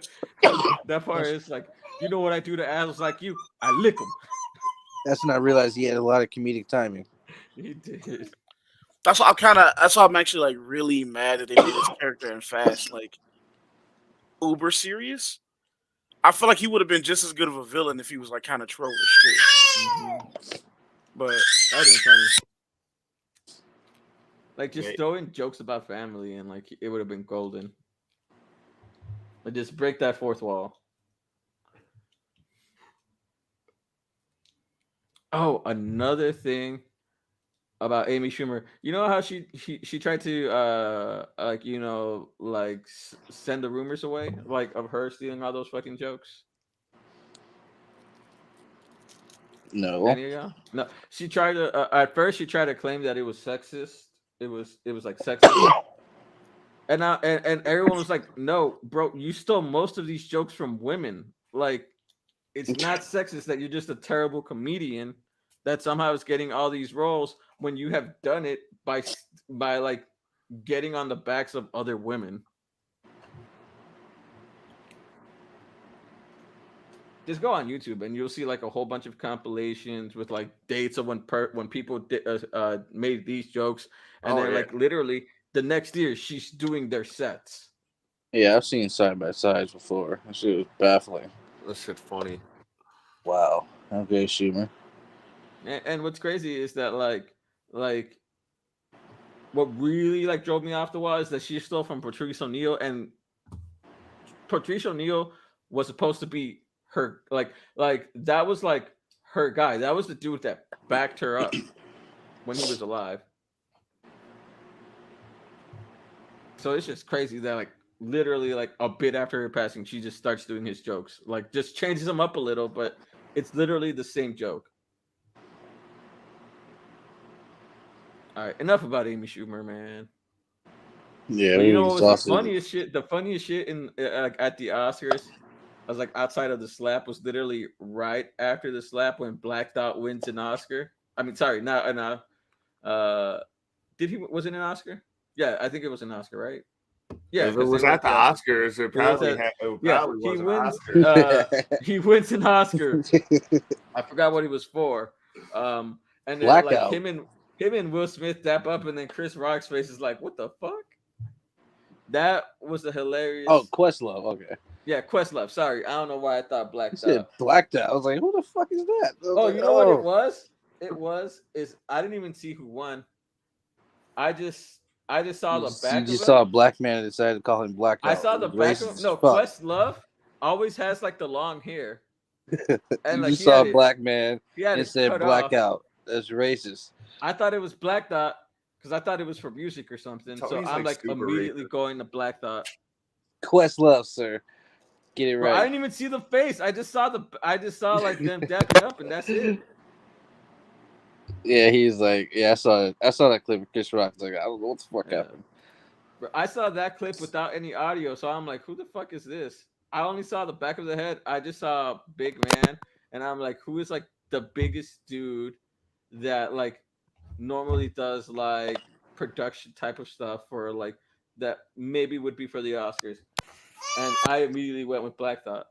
that part is like, you know what I do to assholes like you? I lick them. That's when I realized he had a lot of comedic timing. He did. That's why I'm actually like really mad that they made his character in Fast like uber serious. I feel like he would have been just as good of a villain if he was like kind of trollish too. Mm-hmm. But that'd been funny. Like just throwing jokes about family and like it would have been golden. But just break that fourth wall. Oh, another thing about Amy Schumer. You know how she tried to like, you know, like send the rumors away, like of her stealing all those fucking jokes? No. Any of y'all? No. She tried to at first she tried to claim that it was sexist. It was like sexist. And everyone was like, "No, bro, you stole most of these jokes from women. Like, it's not sexist that you're just a terrible comedian that somehow is getting all these roles when you have done it by like getting on the backs of other women." Just go on YouTube and you'll see like a whole bunch of compilations with like dates of when people made these jokes, and then like literally the next year she's doing their sets. Yeah, I've seen side by sides before. That shit was baffling. That shit's funny. Wow. Okay, Schumer. And what's crazy is that like what really like drove me off the wall is that she stole from Patrice O'Neal, and Patrice O'Neal was supposed to be her like that was like her guy. That was the dude that backed her up when he was alive. So it's just crazy that like literally like a bit after her passing, she just starts doing his jokes. Like just changes them up a little, but it's literally the same joke. All right, enough about Amy Schumer, man. Yeah, but you know what was the funniest shit? The funniest shit in at the Oscars, I was like outside of the slap, was literally right after the slap when Black Dot wins an Oscar. I mean, sorry, not an. Was it an Oscar? Yeah, I think it was an Oscar, right? Yeah, if it was at the Oscars, it probably he wins an Oscar. I forgot what he was for. And then Blackout. like him and Will Smith dap up, and then Chris Rock's face is like, "What the fuck?" That was a hilarious. Oh, Questlove. Okay. Yeah, Questlove. Sorry, I don't know why I thought Black Dot. Said Black Dot. I was like, "Who the fuck is that?" Oh, you know what it was? Is I didn't even see who won. I just saw the back. You just saw a black man and decided to call him Black Dot. I saw the back of him. No, Questlove always has like the long hair. And you like, saw a black man and said Blackout. That's racist. I thought it was Black Dot because I thought it was for music or something. So I'm like immediately going to Black Dot. Questlove, sir. Get it right. Bro, I didn't even see the face. I just saw like them dapping up, and that's it. Yeah, he's like, I saw that clip of Chris Rock. Like, I don't know what the fuck happened. Bro, I saw that clip without any audio, so I'm like, who the fuck is this? I only saw the back of the head. I just saw a big man, and I'm like, who is like the biggest dude that like normally does like production type of stuff for like that maybe would be for the Oscars? And I immediately went with Black Dot.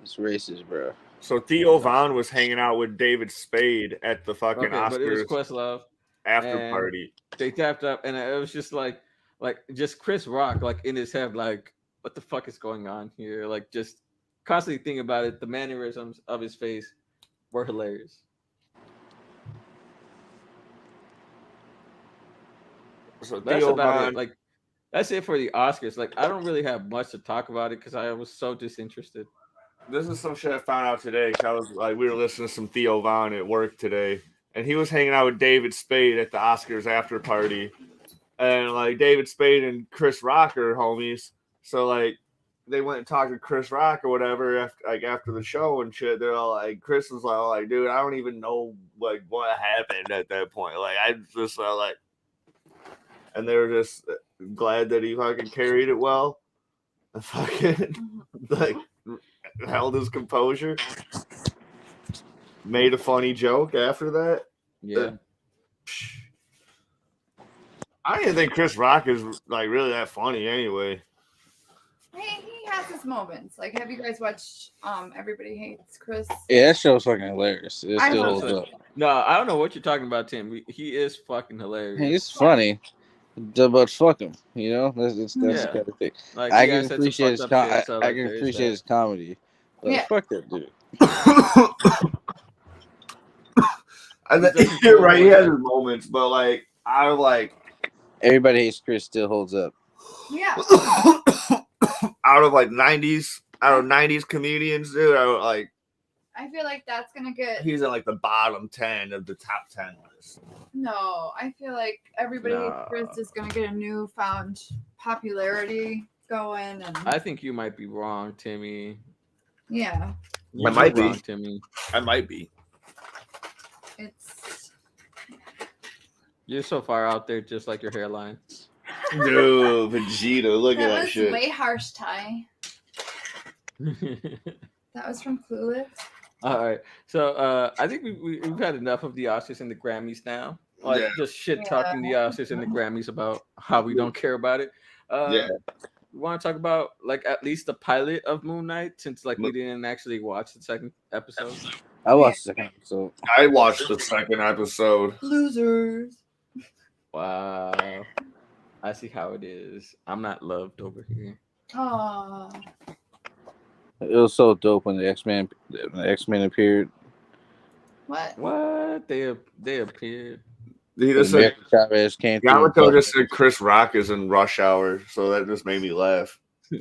It's racist, bro. So Theo Von was hanging out with David Spade at the fucking Oscars. But it was Questlove after party. They tapped up, and it was just like just Chris Rock, like in his head, like, what the fuck is going on here? Like, just constantly thinking about it. The mannerisms of his face were hilarious. So that's about it. Like, that's it for the Oscars. Like, I don't really have much to talk about it because I was so disinterested. This is some shit I found out today. I was like, we were listening to some Theo Von at work today, and he was hanging out with David Spade at the Oscars after party, and like David Spade and Chris Rock are homies, so like they went and talked to Chris Rock or whatever after the show and shit. They're all like, Chris was like, dude, I don't even know like what happened at that point. Like I just like, and they were just glad that he fucking carried it well, and fucking like held his composure, made a funny joke after that. Yeah. I didn't think Chris Rock is like really that funny anyway. He has his moments. Like, have you guys watched Everybody Hates Chris? Yeah, that show's fucking hilarious. It I still love holds up. No, I don't know what you're talking about, Tim. He is fucking hilarious. He's funny, but fuck him. You know, that's the kind of thing. Like, I he can has said some appreciate his fucked up shit, so, I like, can there is appreciate that. his comedy, but Yeah. fuck that dude. I think you're right. He has his moments, but like I like Everybody Hates Chris still holds up. Yeah. out of 90s comedians, dude. I feel like that's gonna get. He's in like the bottom 10 of the top 10 list. No, I feel like Everybody Hates No. Chris is gonna get a newfound popularity going, and I think you might be wrong, Timmy. yeah, You might be. wrong, Timmy. I might be. it's. You're so far out there, just like your hairline. Dude, Vegeta, look at That that was shit. way harsh, Ty. That was from Clueless. All right, so I think we've had enough of the Oscars and the Grammys now. Like Yeah. just shit talking the Oscars and the Grammys about how we don't care about it. Yeah. We want to talk about like at least the pilot of Moon Knight, since like we didn't actually watch the second episode. I watched the second episode. I watched the second episode. Losers. Wow, I see how it is. I'm not loved over here. Oh. It was so dope when the X-Men appeared. What? What they appeared. He just said American Chavez came through. Yamato just said Chris Rock is in Rush Hour, so that just made me laugh.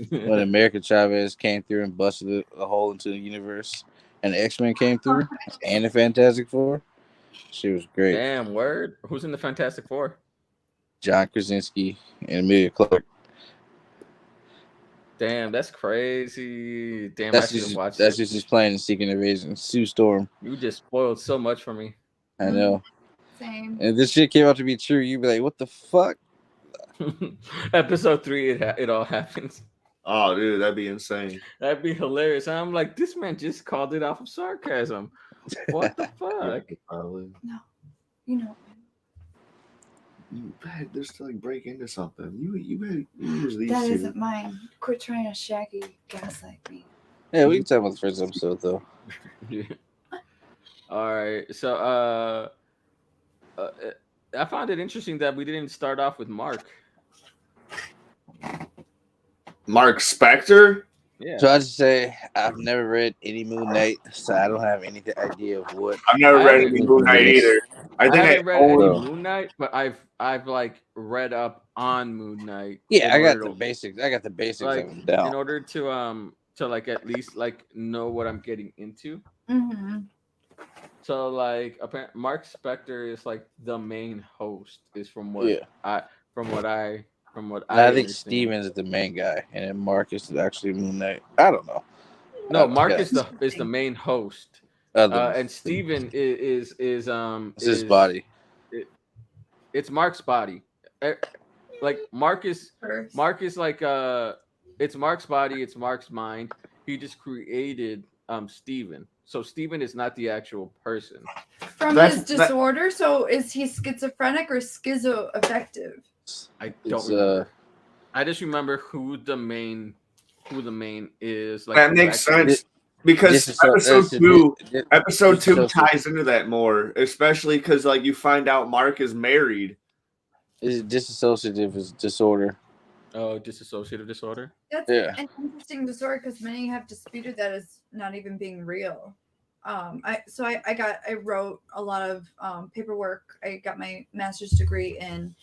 When American Chavez came through and busted a hole into the universe, and the X-Men came through, and the Fantastic Four, she was great. Damn, word. Who's in the Fantastic Four? John Krasinski and Emilia Clarke. Damn, that's crazy. Damn, That's I should have watched that's it. just his plan in Secret Invasion. Sue Storm. You just spoiled so much for me. I know. Same. And if this shit came out to be true, you'd be like, "What the fuck?" Episode 3, it all happens. Oh, dude, that'd be insane. That'd be hilarious. And I'm like, this man just called it off of sarcasm. What the fuck? Probably. No. You know. You had just to like break into something. You use these That two. isn't mine. Quit trying to shaggy gaslight me. Yeah, we can talk about the first episode though. All right. So I found it interesting that we didn't start off with Mark. Mark Spector? Yeah. So I just say I've never read any Moon Knight, so I don't have any idea of what. I've never I read haven't- any Moon Knight either. I think haven't read any own- Moon Knight, but I've like read up on Moon Knight. Yeah, I in got order the to- basics. I got the basics like of them down. in order to like at least like know what I'm getting into. Mm-hmm. So like Mark Spector is like the main host, is from what Yeah. I And I think understand. Steven is the main guy, and then Marcus is actually Moon Knight. I don't know. No, Mark Yeah. is the main host. Other And Steven is it's his body. It's Mark's body. Like Mark is like it's Mark's body, it's Mark's mind. He just created Steven. So Steven is not the actual person. From his disorder. So is he schizophrenic or schizoaffective? I don't It's, remember. I just remember who the main is. Like that makes sense because episode two ties into that more, especially because like you find out Mark is married. Is dissociative disorder? Oh, dissociative disorder. That's an interesting disorder because many have disputed that as not even being real. I wrote a lot of paperwork. I got my master's degree in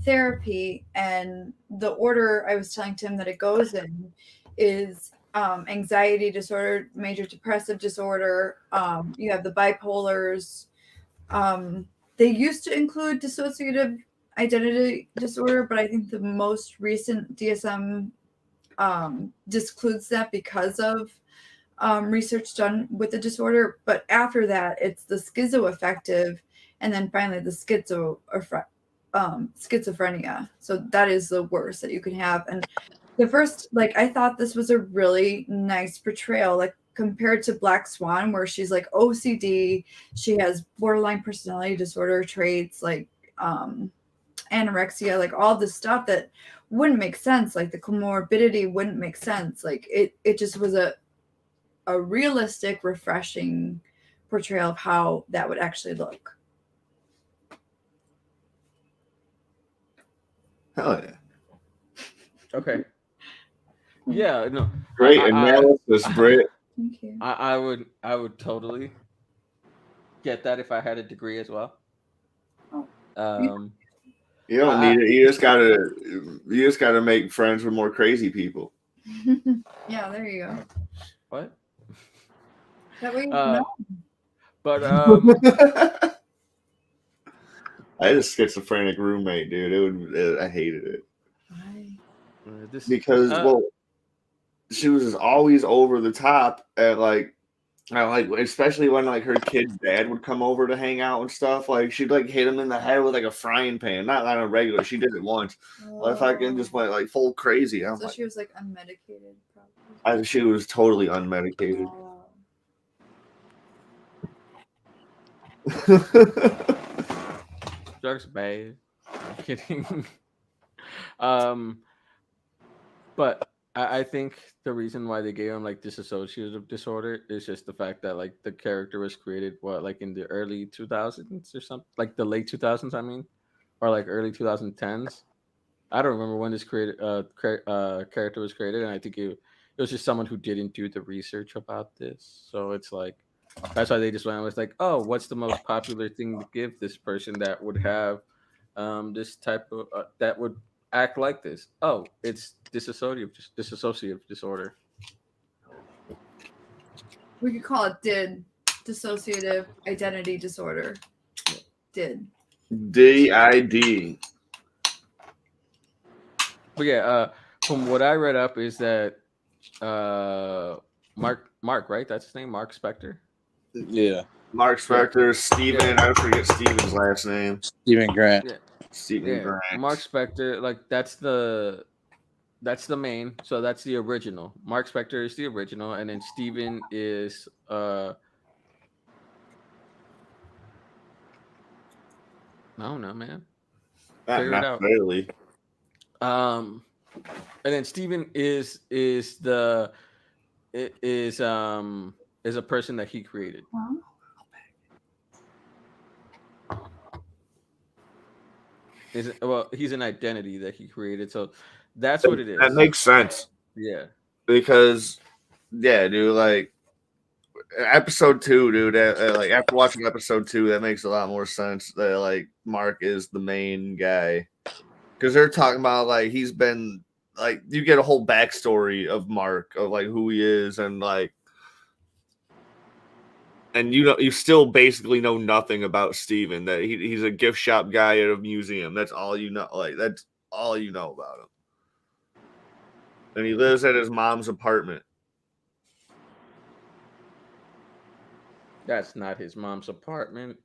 therapy, and the order I was telling Tim that it goes in is anxiety disorder, major depressive disorder. You have the bipolars, They used to include dissociative identity disorder, but I think the most recent DSM discludes that because of research done with the disorder. But after that, it's the schizoaffective, and then finally the schizophrenia. So that is the worst that you can have. And the first, like, I thought this was a really nice portrayal, like compared to Black Swan, where she's like OCD, she has borderline personality disorder traits, like anorexia, like all this stuff that wouldn't make sense, like the comorbidity wouldn't make sense. Like it just was a realistic, refreshing portrayal of how that would actually look. Hell yeah. Okay. Yeah, no. Great analysis, Britt. Thank you. I would totally get that if I had a degree as well. You don't need it. You just gotta make friends with more crazy people. Yeah, there you go. What? That way you know. But I had a schizophrenic roommate, dude. I hated it. Why? Because she was just always over the top at like especially when like her kid's dad would come over to hang out and stuff. Like she'd like hit him in the head with like a frying pan, not on a regular. She did it once. Well, if I can just went like full crazy. So she was like unmedicated, probably. She was totally unmedicated. Drugs bad. I'm kidding. But I think the reason why they gave him like dissociative disorder is just the fact that like the character was created like in the early 2000s or something, like the late 2000s, I mean, or like early 2010s. I don't remember when this character was created, and I think it was just someone who didn't do the research about this. So it's like that's why they just went with like, oh, what's the most popular thing to give this person that would have this type of that would act like this? Oh, it's dissociative disorder. We could call it dissociative identity disorder. DID. DID. But yeah, from what I read up is that Mark, right? That's his name, Mark Spector. Yeah. Mark Spector, Steven, I forget Steven's last name. Steven Grant. Yeah. Steven Grant. Mark Spector, like that's the main. So that's the original. Mark Spector is the original, and then Steven is I don't know, man. Figure it out. Really. And then Steven is a person that he created. He's an identity that he created. So that's what it is. That makes sense. Yeah. Because dude, like episode 2, dude, like after watching episode 2, that makes a lot more sense that like Mark is the main guy. Because they're talking about like he's been like you get a whole backstory of Mark of like who he is and like and you still basically know nothing about Steven, that he's a gift shop guy at a museum. That's all you know. Like that's all you know about him. And he lives at his mom's apartment. That's not his mom's apartment.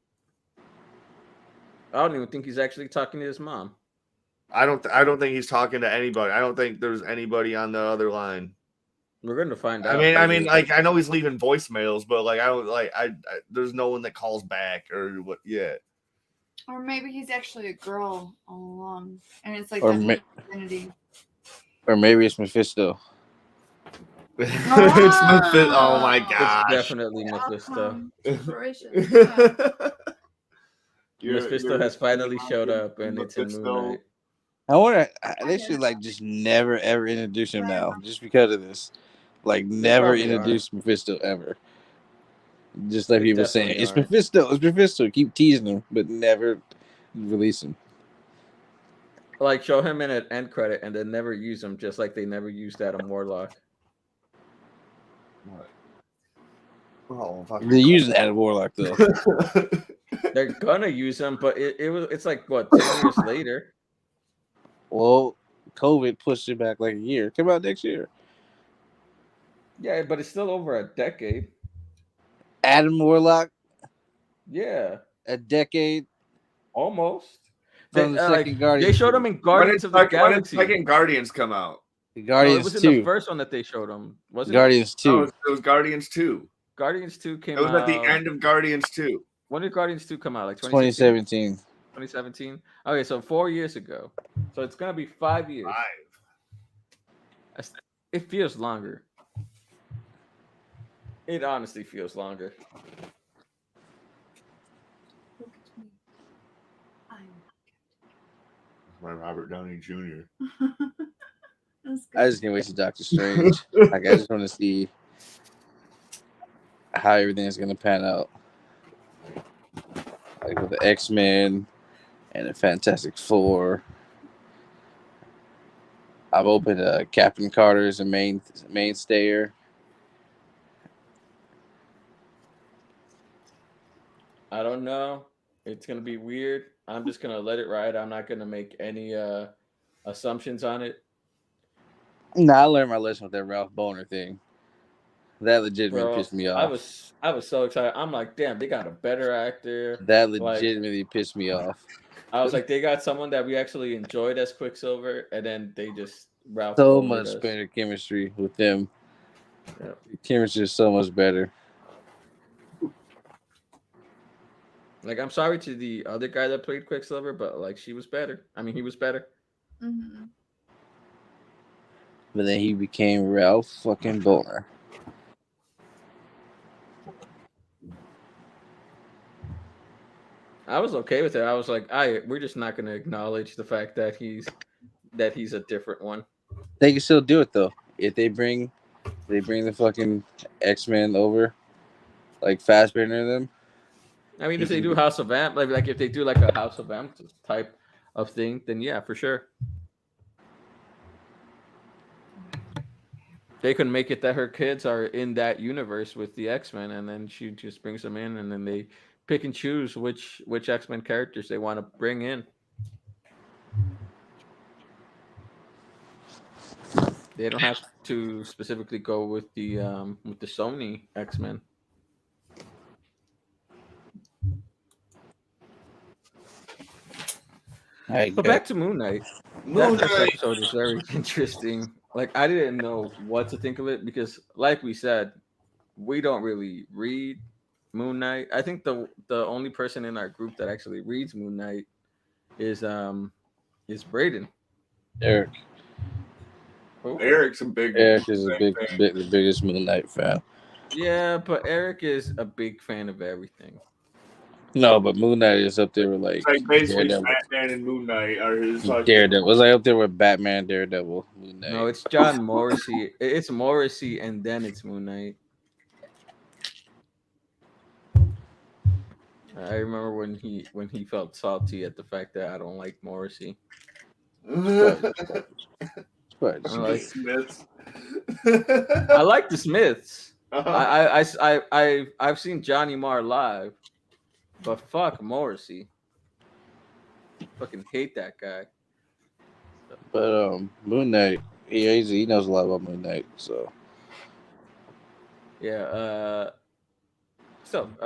I don't even think he's actually talking to his mom. I don't think he's talking to anybody. I don't think there's anybody on the other line. We're going to find out. I mean, like I know he's leaving voicemails, but like I don't like I there's no one that calls back or what yet. Or maybe he's actually a girl all along, and it's like identity. Or maybe it's Mephisto. It's Mephisto. Oh my god! It's definitely Mephisto. Mephisto has finally showed up, and it's in Moon Knight. I wonder. They should like just never ever introduce him now, just because of this. Like never introduce Mephisto ever. Just like people saying, it's Mephisto. It's Mephisto. Keep teasing him, but never release him. Like show him in an end credit, and then never use him, just like they never used Adam Warlock. Oh, they used Adam Warlock though. They're gonna use him, but it's like what 10 years later. Well, COVID pushed it back like a year. Come out next year. Yeah, but it's still over a decade. Adam Warlock, Yeah, a decade almost. from the second Guardians. They showed him in Guardians of the When did Galaxy. second Guardians come out? Guardians No, it was 2. in the first one that they showed him. Wasn't Guardians 2. No, it was Guardians 2. Guardians 2 came out. It was at the end of Guardians 2. When did Guardians 2 come out? Like 2017. 2017? Okay, so 4 years ago. So it's going to be 5 years. 5. It feels longer. It honestly feels longer. Look at me. My Robert Downey Jr. That's good. I just can't wait to Doctor Strange. Like, I just want to see how everything's going to pan out. Like with the X-Men and the Fantastic Four. I'm open to Captain Carter as a mainstayer. I don't know. It's going to be weird. I'm just going to let it ride. I'm not going to make any assumptions on it. No, I learned my lesson with that Ralph Boner thing. That legitimately pissed me off. I was so excited. I'm like, damn, they got a better actor. That legitimately pissed me off. I was like, they got someone that we actually enjoyed as Quicksilver, and then they just Ralph. So much better chemistry with them. Yeah. The chemistry is so much better. Like, I'm sorry to the other guy that played Quicksilver, but like, she was better. I mean, he was better. Mm-hmm. But then he became Ralph fucking Boner. I was okay with it. I was like, we're just not going to acknowledge the fact that he's a different one. They can still do it though. If they bring the fucking X-Men over, like Fassbender and them. I mean, if they do House of M, like if they do like a House of M type of thing, then yeah, for sure. They can make it that her kids are in that universe with the X-Men, and then she just brings them in, and then they pick and choose which X-Men characters they want to bring in. They don't have to specifically go with the Sony X-Men. But back to Moon Knight. That first episode is very interesting. Like, I didn't know what to think of it because, like we said, we don't really read Moon Knight. I think the only person in our group that actually reads Moon Knight is Braden. Eric. Who? Eric is the biggest Moon Knight fan. Yeah, but Eric is a big fan of everything. No, but Moon Knight is up there with like basically Batman and Moon Knight are his Daredevil. Was like up there with Batman, Daredevil, Moon Knight. No, it's John Morrissey. It's Morrissey and then it's Moon Knight. I remember when he felt salty at the fact that I don't like Morrissey. But I like Smiths. I like the Smiths. Uh-huh. I've seen Johnny Marr live, but fuck Morrissey. Fucking hate that guy. But Moon Knight, he knows a lot about Moon Knight, so yeah.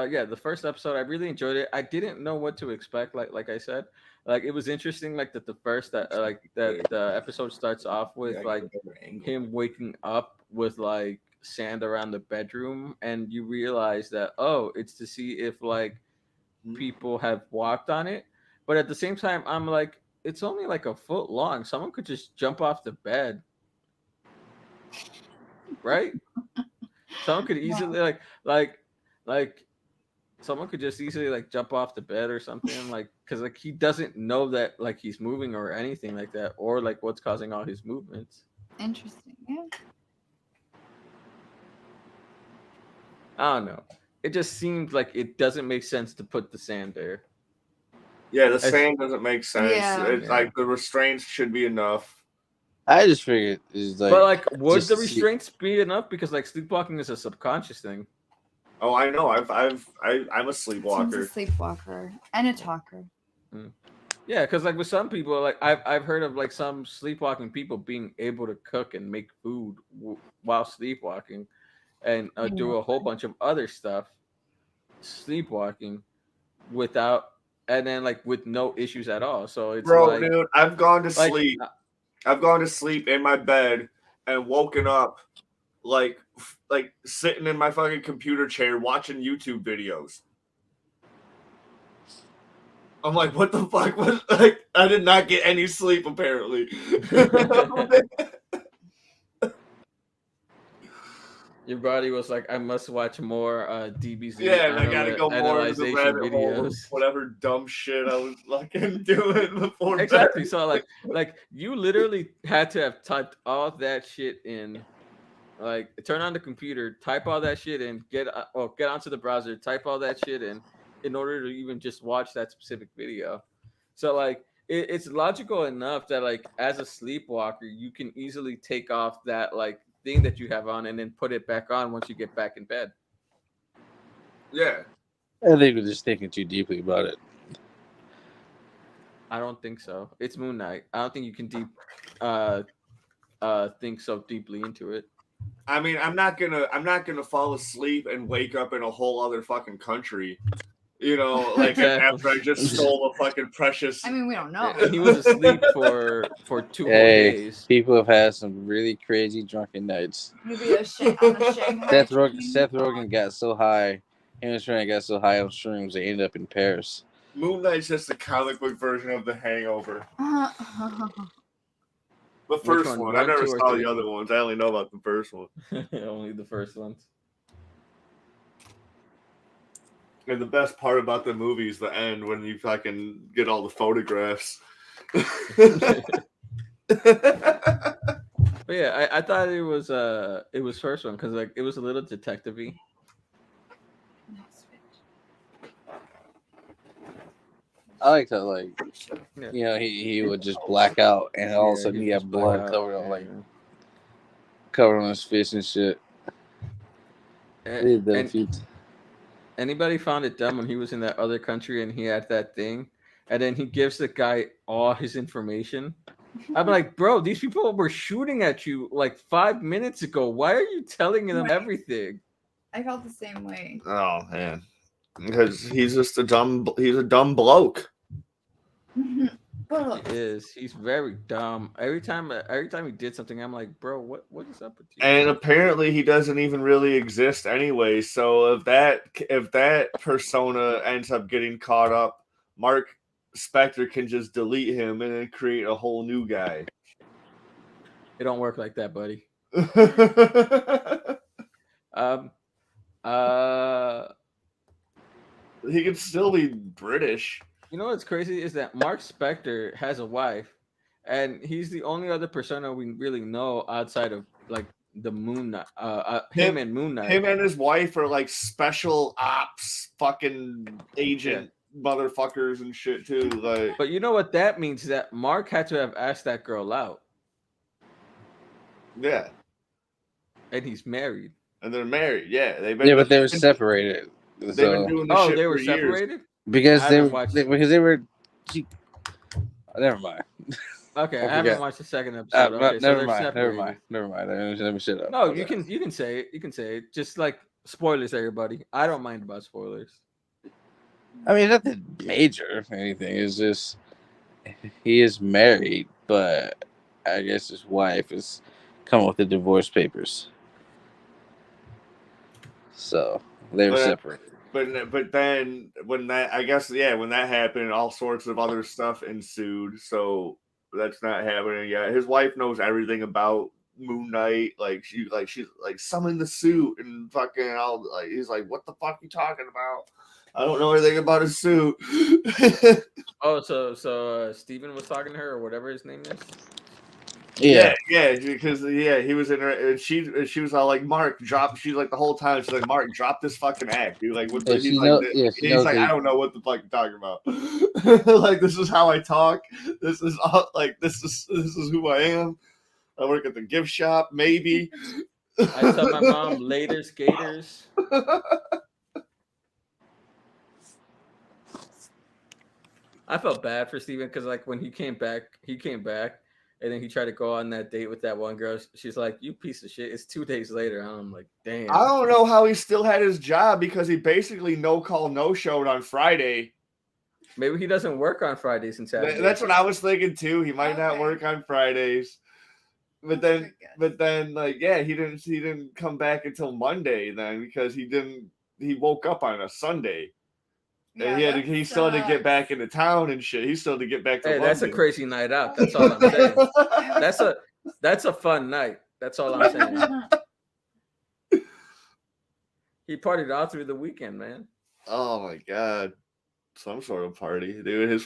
Yeah, the first episode I really enjoyed it. I didn't know what to expect. Like I said, like it was interesting. Like that the first the episode starts off with like him waking up with like sand around the bedroom, and you realize that it's to see if like people have walked on it. But at the same time, I'm like, it's only like a foot long. Someone could just jump off the bed, right? Someone could easily like someone could just easily like jump off the bed or something, like because like he doesn't know that like he's moving or anything like that, or like what's causing all his movements. Interesting. Yeah. I don't know. It just seemed like it doesn't make sense to put the sand there. Yeah, the sand doesn't make sense. Yeah. It's like the restraints should be enough. I just figured it's like. But like, would the restraints be enough? Because like sleepwalking is a subconscious thing. Oh, I know. I'm a sleepwalker. Tim's a sleepwalker and a talker. Yeah, because like with some people, like I've heard of like some sleepwalking people being able to cook and make food while sleepwalking, and do a whole bunch of other stuff, sleepwalking, without, and then like with no issues at all. So it's Bro, like, dude, I've gone to like, sleep. I've gone to sleep in my bed and woken up like sitting in my fucking computer chair watching YouTube videos. I'm like, what the fuck? What? Like, I did not get any sleep apparently. your body was like, I must watch more DBZ. Yeah, and I gotta go more into the rabbit hole of videos. whatever dumb shit I was fucking doing before. Exactly. Bed. So like you literally had to have typed all that shit in. Like, turn on the computer, type all that shit in, get onto the browser, type all that shit in order to even just watch that specific video. So like it's logical enough that like as a sleepwalker, you can easily take off that like thing that you have on and then put it back on once you get back in bed. Yeah. I think we're just thinking too deeply about it. I don't think so. It's Moon Knight. I don't think you can think so deeply into it. I mean, I'm not gonna fall asleep and wake up in a whole other fucking country. You know, like after I just stole a fucking precious. I mean, we don't know. Yeah, he was asleep for 2 whole days. People have had some really crazy drunken nights. Maybe on a Shanghai. Seth Rogen got so high. Him and Shannon got so high on shrooms they ended up in Paris. Moon Knight's just the comic book version of The Hangover. The first one. I never saw the other ones. I only know about the first one. Only the first ones. And the best part about the movie is the end when you fucking get all the photographs. But yeah, I thought it was first one because like it was a little detective-y. I like how, like, you know, he would just black out and all of a sudden he had blood covered on covered on his face and shit. Anybody found it dumb when he was in that other country and he had that thing, and then he gives the guy all his information? I'm like, bro, these people were shooting at you like 5 minutes ago. Why are you telling them everything? I felt the same way. Oh man, because he's just a dumb bloke. He is. He's very dumb. Every time he did something, I'm like, bro, what is up with you? And apparently he doesn't even really exist anyway. So if that persona ends up getting caught up, Mark Spector can just delete him and then create a whole new guy. It don't work like that, buddy. He could still be British. You know what's crazy is that Mark Spector has a wife, and he's the only other persona we really know outside of like the Moon Knight. Him and Moon Knight. Him and his wife are like special ops fucking agent motherfuckers and shit too. Like, but you know what that means? That Mark had to have asked that girl out. Yeah. And he's married. And they're married. Yeah, but they were separated. They've been doing this shit they were for separated? Years. Because they were. Never mind. Okay, I haven't watched the second episode. Okay, never mind. Let me shut up. No, you can say it. You can say it. Just like spoilers, everybody. I don't mind about spoilers. I mean, nothing major or anything. It's just he is married, but I guess his wife is coming with the divorce papers. So they were separated. But then when that happened, all sorts of other stuff ensued. So that's not happening yet. His wife knows everything about Moon Knight. She's summon the suit and fucking all. Like, he's like, what the fuck are you talking about? I don't know anything about his suit. So Steven was talking to her, or whatever his name is. Yeah, because he was in her, and she was all like, Mark, drop. She's like the whole time. She's like, Mark, drop this fucking act, dude. Like, what? He's like, I don't know what the fuck you're talking about. Like, this is how I talk. This is all, like, this is who I am. I work at the gift shop, maybe. I tell my mom later skaters. I felt bad for Steven because like when he came back, and then he tried to go on that date with that one girl. She's like, "You piece of shit." It's 2 days later. And I'm like, damn. I don't know how he still had his job because he basically no call, no showed on Friday. Maybe he doesn't work on Fridays and Saturdays. That's what I was thinking too. He might not work on Fridays. But then, like, yeah, he didn't come back until Monday then because he woke up on a Sunday. Yeah, and he still had to get back into town and shit. He still had to get back to London. That's a crazy night out. That's all I'm saying. That's a fun night. That's all I'm saying. He partied all through the weekend, man. Oh my god. Some sort of party. Dude, his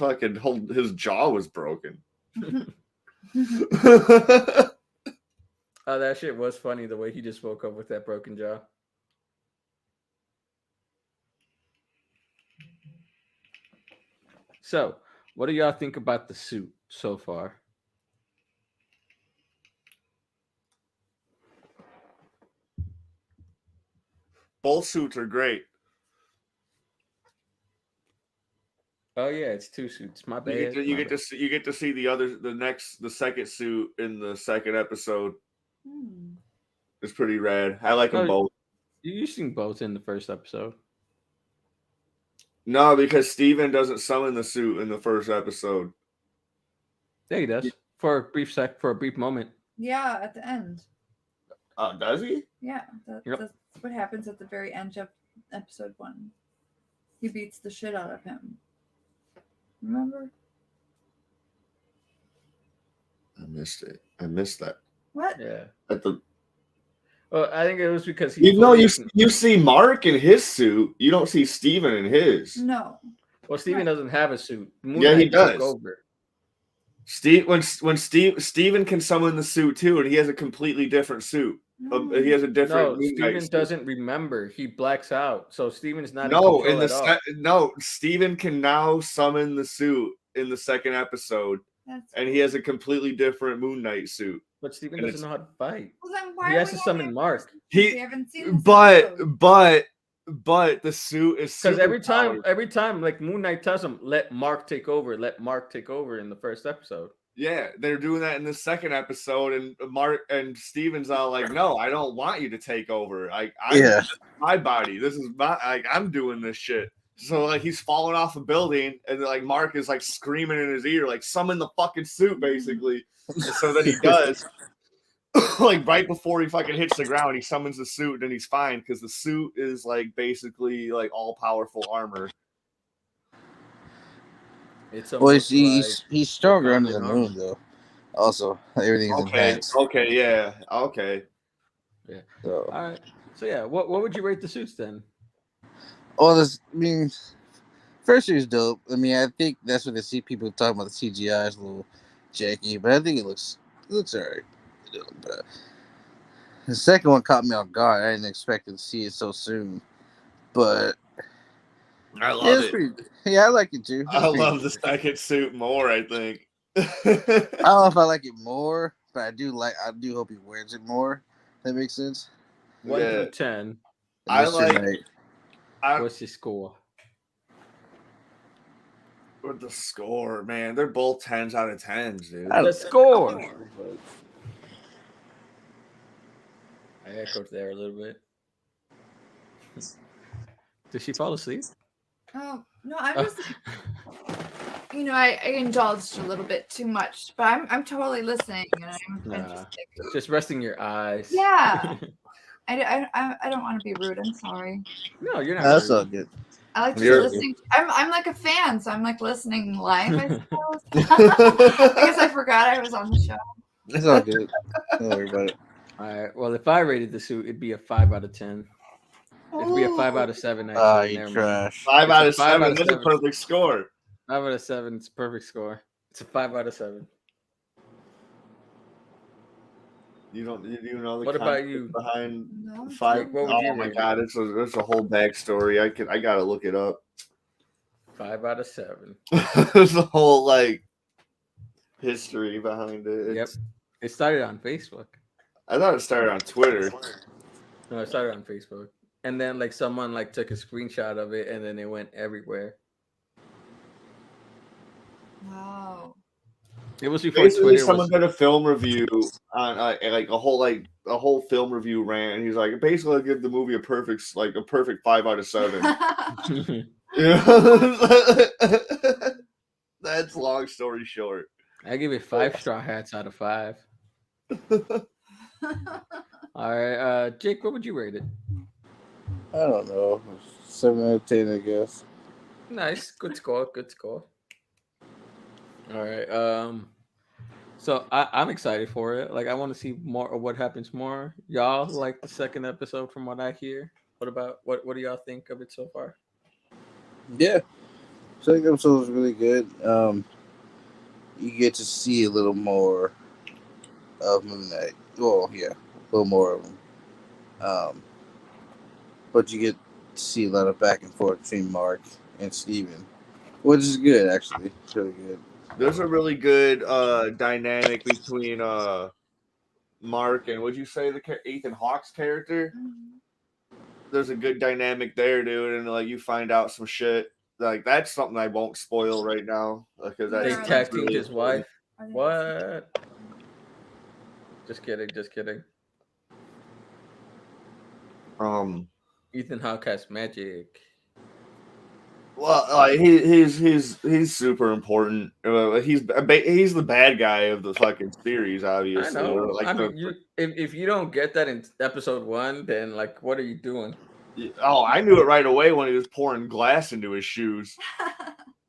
jaw was broken. Oh, that shit was funny the way he just woke up with that broken jaw. So, what do y'all think about the suit so far? Both suits are great. Oh yeah, it's 2 suits. My bad. You get to see the second suit in the second episode. It's pretty rad. I like them both. You seen both in the first episode? No, because Steven doesn't summon the suit in the first episode. Yeah, he does. For a brief moment. Yeah, at the end. Does he? Yeah, that's what happens at the very end of episode 1. He beats the shit out of him. Remember? I missed it. I missed that. What? Yeah. Well, I think it was because you see Mark in his suit. You don't see Steven in his. No. Well, Steven doesn't have a suit. Yeah, he does. Steven can summon the suit too, and he has a completely different suit. He has a different. No, Steven doesn't remember. He blacks out. So Steven's not. Steven can now summon the suit in the second episode, and he has a completely different Moon Knight suit. But Steven doesn't know how to fight. Well, then why he has to summon Mark. We haven't seen. But the suit is because every time like Moon Knight tells him, let Mark take over in the first episode. Yeah, they're doing that in the second episode, and Mark and Steven's all like, "No, I don't want you to take over. My body. This is I'm doing this shit." So like he's falling off a building, and like Mark is like screaming in his ear, like summon the fucking suit, basically. And so that he does. Like right before he fucking hits the ground, he summons the suit, and he's fine because the suit is like basically like all powerful armor. He's stronger under the moon though. Also, everything's enhanced. Okay, yeah. So, all right. So yeah, what would you rate the suits then? First year's dope. I think that's what they see people talking about the CGI is a little janky, but I think it looks alright. But the second one caught me off guard. I didn't expect to see it so soon, but I love it. I like it too. I love the second suit more. I think. I don't know if I like it more, but I do hope he wears it more. That makes sense. 1 to 10. What's your score? With the score, man, they're both 10s out of 10s, dude. The score. I echoed there a little bit. Did she fall asleep? Oh no, I'm just. I indulged a little bit too much, but I'm totally listening, and I'm just resting your eyes. Yeah. I don't want to be rude. I'm sorry. No, you're not. That's all good. I like just listening. I'm like a fan, so I'm like listening live, I suppose. I guess I forgot I was on the show. It's all good. Don't worry about it. All right. Well, if I rated the suit, it'd be a 5 out of 10. It'd be a 5 out of 7. You trash. 5 out of 7. That's a perfect score. 5 out of 7. It's a perfect score. It's a 5 out of 7. You know the what about you behind 5? Oh my god, it's a whole backstory. I gotta look it up. 5 out of 7. There's a whole history behind it. Yep. It started on Facebook. I thought it started on Twitter. No, it started on Facebook. And then someone took a screenshot of it and then it went everywhere. Wow. It was before Basically, Twitter someone was. did a film review on like a whole film review rant, and he's like, basically, give the movie a perfect 5 out of 7. That's long story short. I give it 5 straw hats out of 5. All right, Jake, what would you rate it? I don't know. 7 out of 10, I guess. Nice, good score, good score. All right, so I'm excited for it. Like, I want to see more of what happens more. Y'all like the second episode, from what I hear. What do y'all think of it so far? Yeah. Second episode was really good. You get to see a little more of Moon Knight. Well, yeah, a little more of him. But you get to see a lot of back and forth between Mark and Steven, which is good, actually. It's really good. There's a really good dynamic between Mark and would you say Ethan Hawke's character? There's a good dynamic there, dude, and like you find out some shit. Like that's something I won't spoil right now because They that's tag teamed really his wife. important. What? Just kidding. Ethan Hawke has magic. Well, like he's super important. He's the bad guy of the fucking series, obviously. I know. Like I mean, if you don't get that in episode 1, then like, what are you doing? oh, I knew it right away when he was pouring glass into his shoes.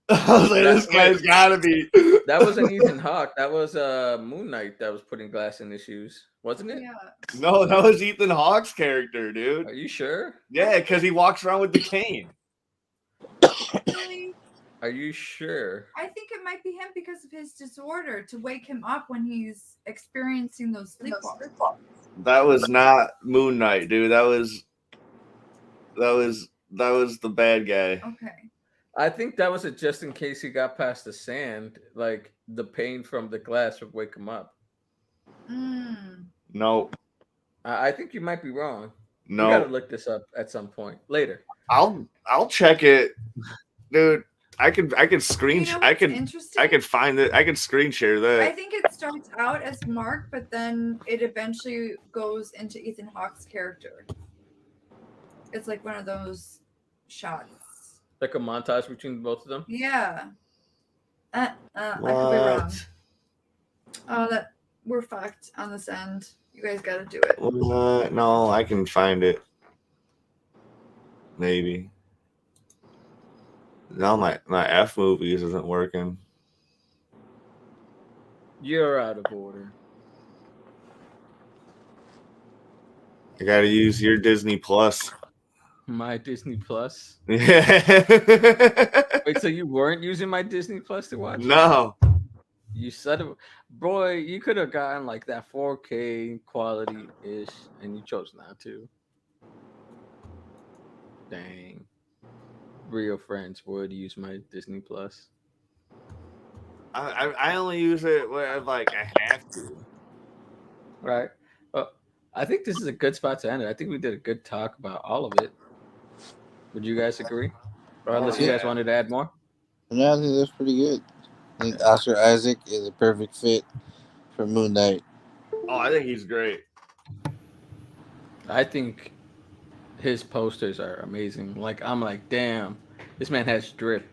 I was like, this guy's gotta be. That wasn't Ethan Hawke. That was Moon Knight that was putting glass in his shoes, wasn't it? Yeah. No, that was Ethan Hawke's character, dude. Are you sure? Yeah, because he walks around with the cane. Really? Are you sure? I think it might be him because of his disorder to wake him up when he's experiencing those sleepwalks. That was not Moon Knight, dude. That was the bad guy. Okay. I think that was it just in case he got past the sand, like the pain from the glass would wake him up. No. I think you might be wrong. No. We gotta look this up at some point later. I'll check it, dude. I can screen. You know I can find it. I can screen share that. I think it starts out as Mark, but then it eventually goes into Ethan Hawke's character. It's like one of those shots. Like a montage between both of them? Yeah. I could be wrong. Oh, we're fucked on this end. You guys gotta do it. No, I can find it. Maybe. No, my F movies isn't working. You're out of order. I gotta use your Disney Plus. My Disney Plus? Yeah. Wait, so you weren't using my Disney Plus to watch? No. You said it. Boy, you could have gotten like that 4K quality-ish, and you chose not to. Dang. Real friends would use my Disney Plus. I only use it when like I have to. Right. Well, I think this is a good spot to end it. I think we did a good talk about all of it. Would you guys agree? Or unless you guys wanted to add more? No, I think that's pretty good. I think Oscar Isaac is a perfect fit for Moon Knight. Oh, I think he's great. I think his posters are amazing. Like, I'm like, damn, this man has drip.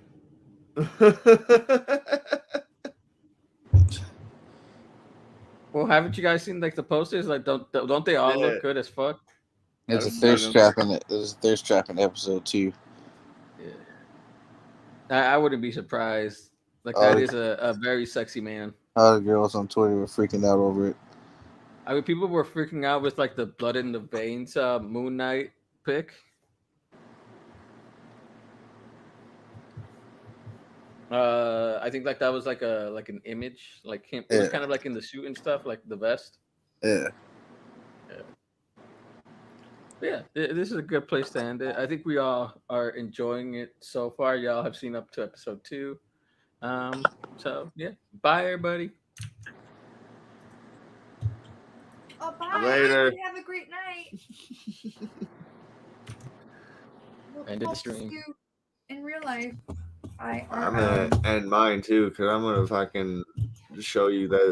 Well, haven't you guys seen like the posters? Like, don't they all look good as fuck? There's a thirst trap in it. There's a thirst trap in episode 2. Yeah, I wouldn't be surprised. Like, that is a very sexy man. All the girls on Twitter were freaking out over it. I mean, people were freaking out with like the blood in the veins Moon Knight pick. I think like that was like an image, like him. It was kind of like in the suit and stuff, like the vest. Yeah. Yeah, this is a good place to end it. I think we all are enjoying it so far. Y'all have seen up to episode 2. So yeah, bye everybody. Oh, bye. Later. Have a great night. End of the stream. See you in real life. I'm gonna end mine too, because I'm gonna fucking show you that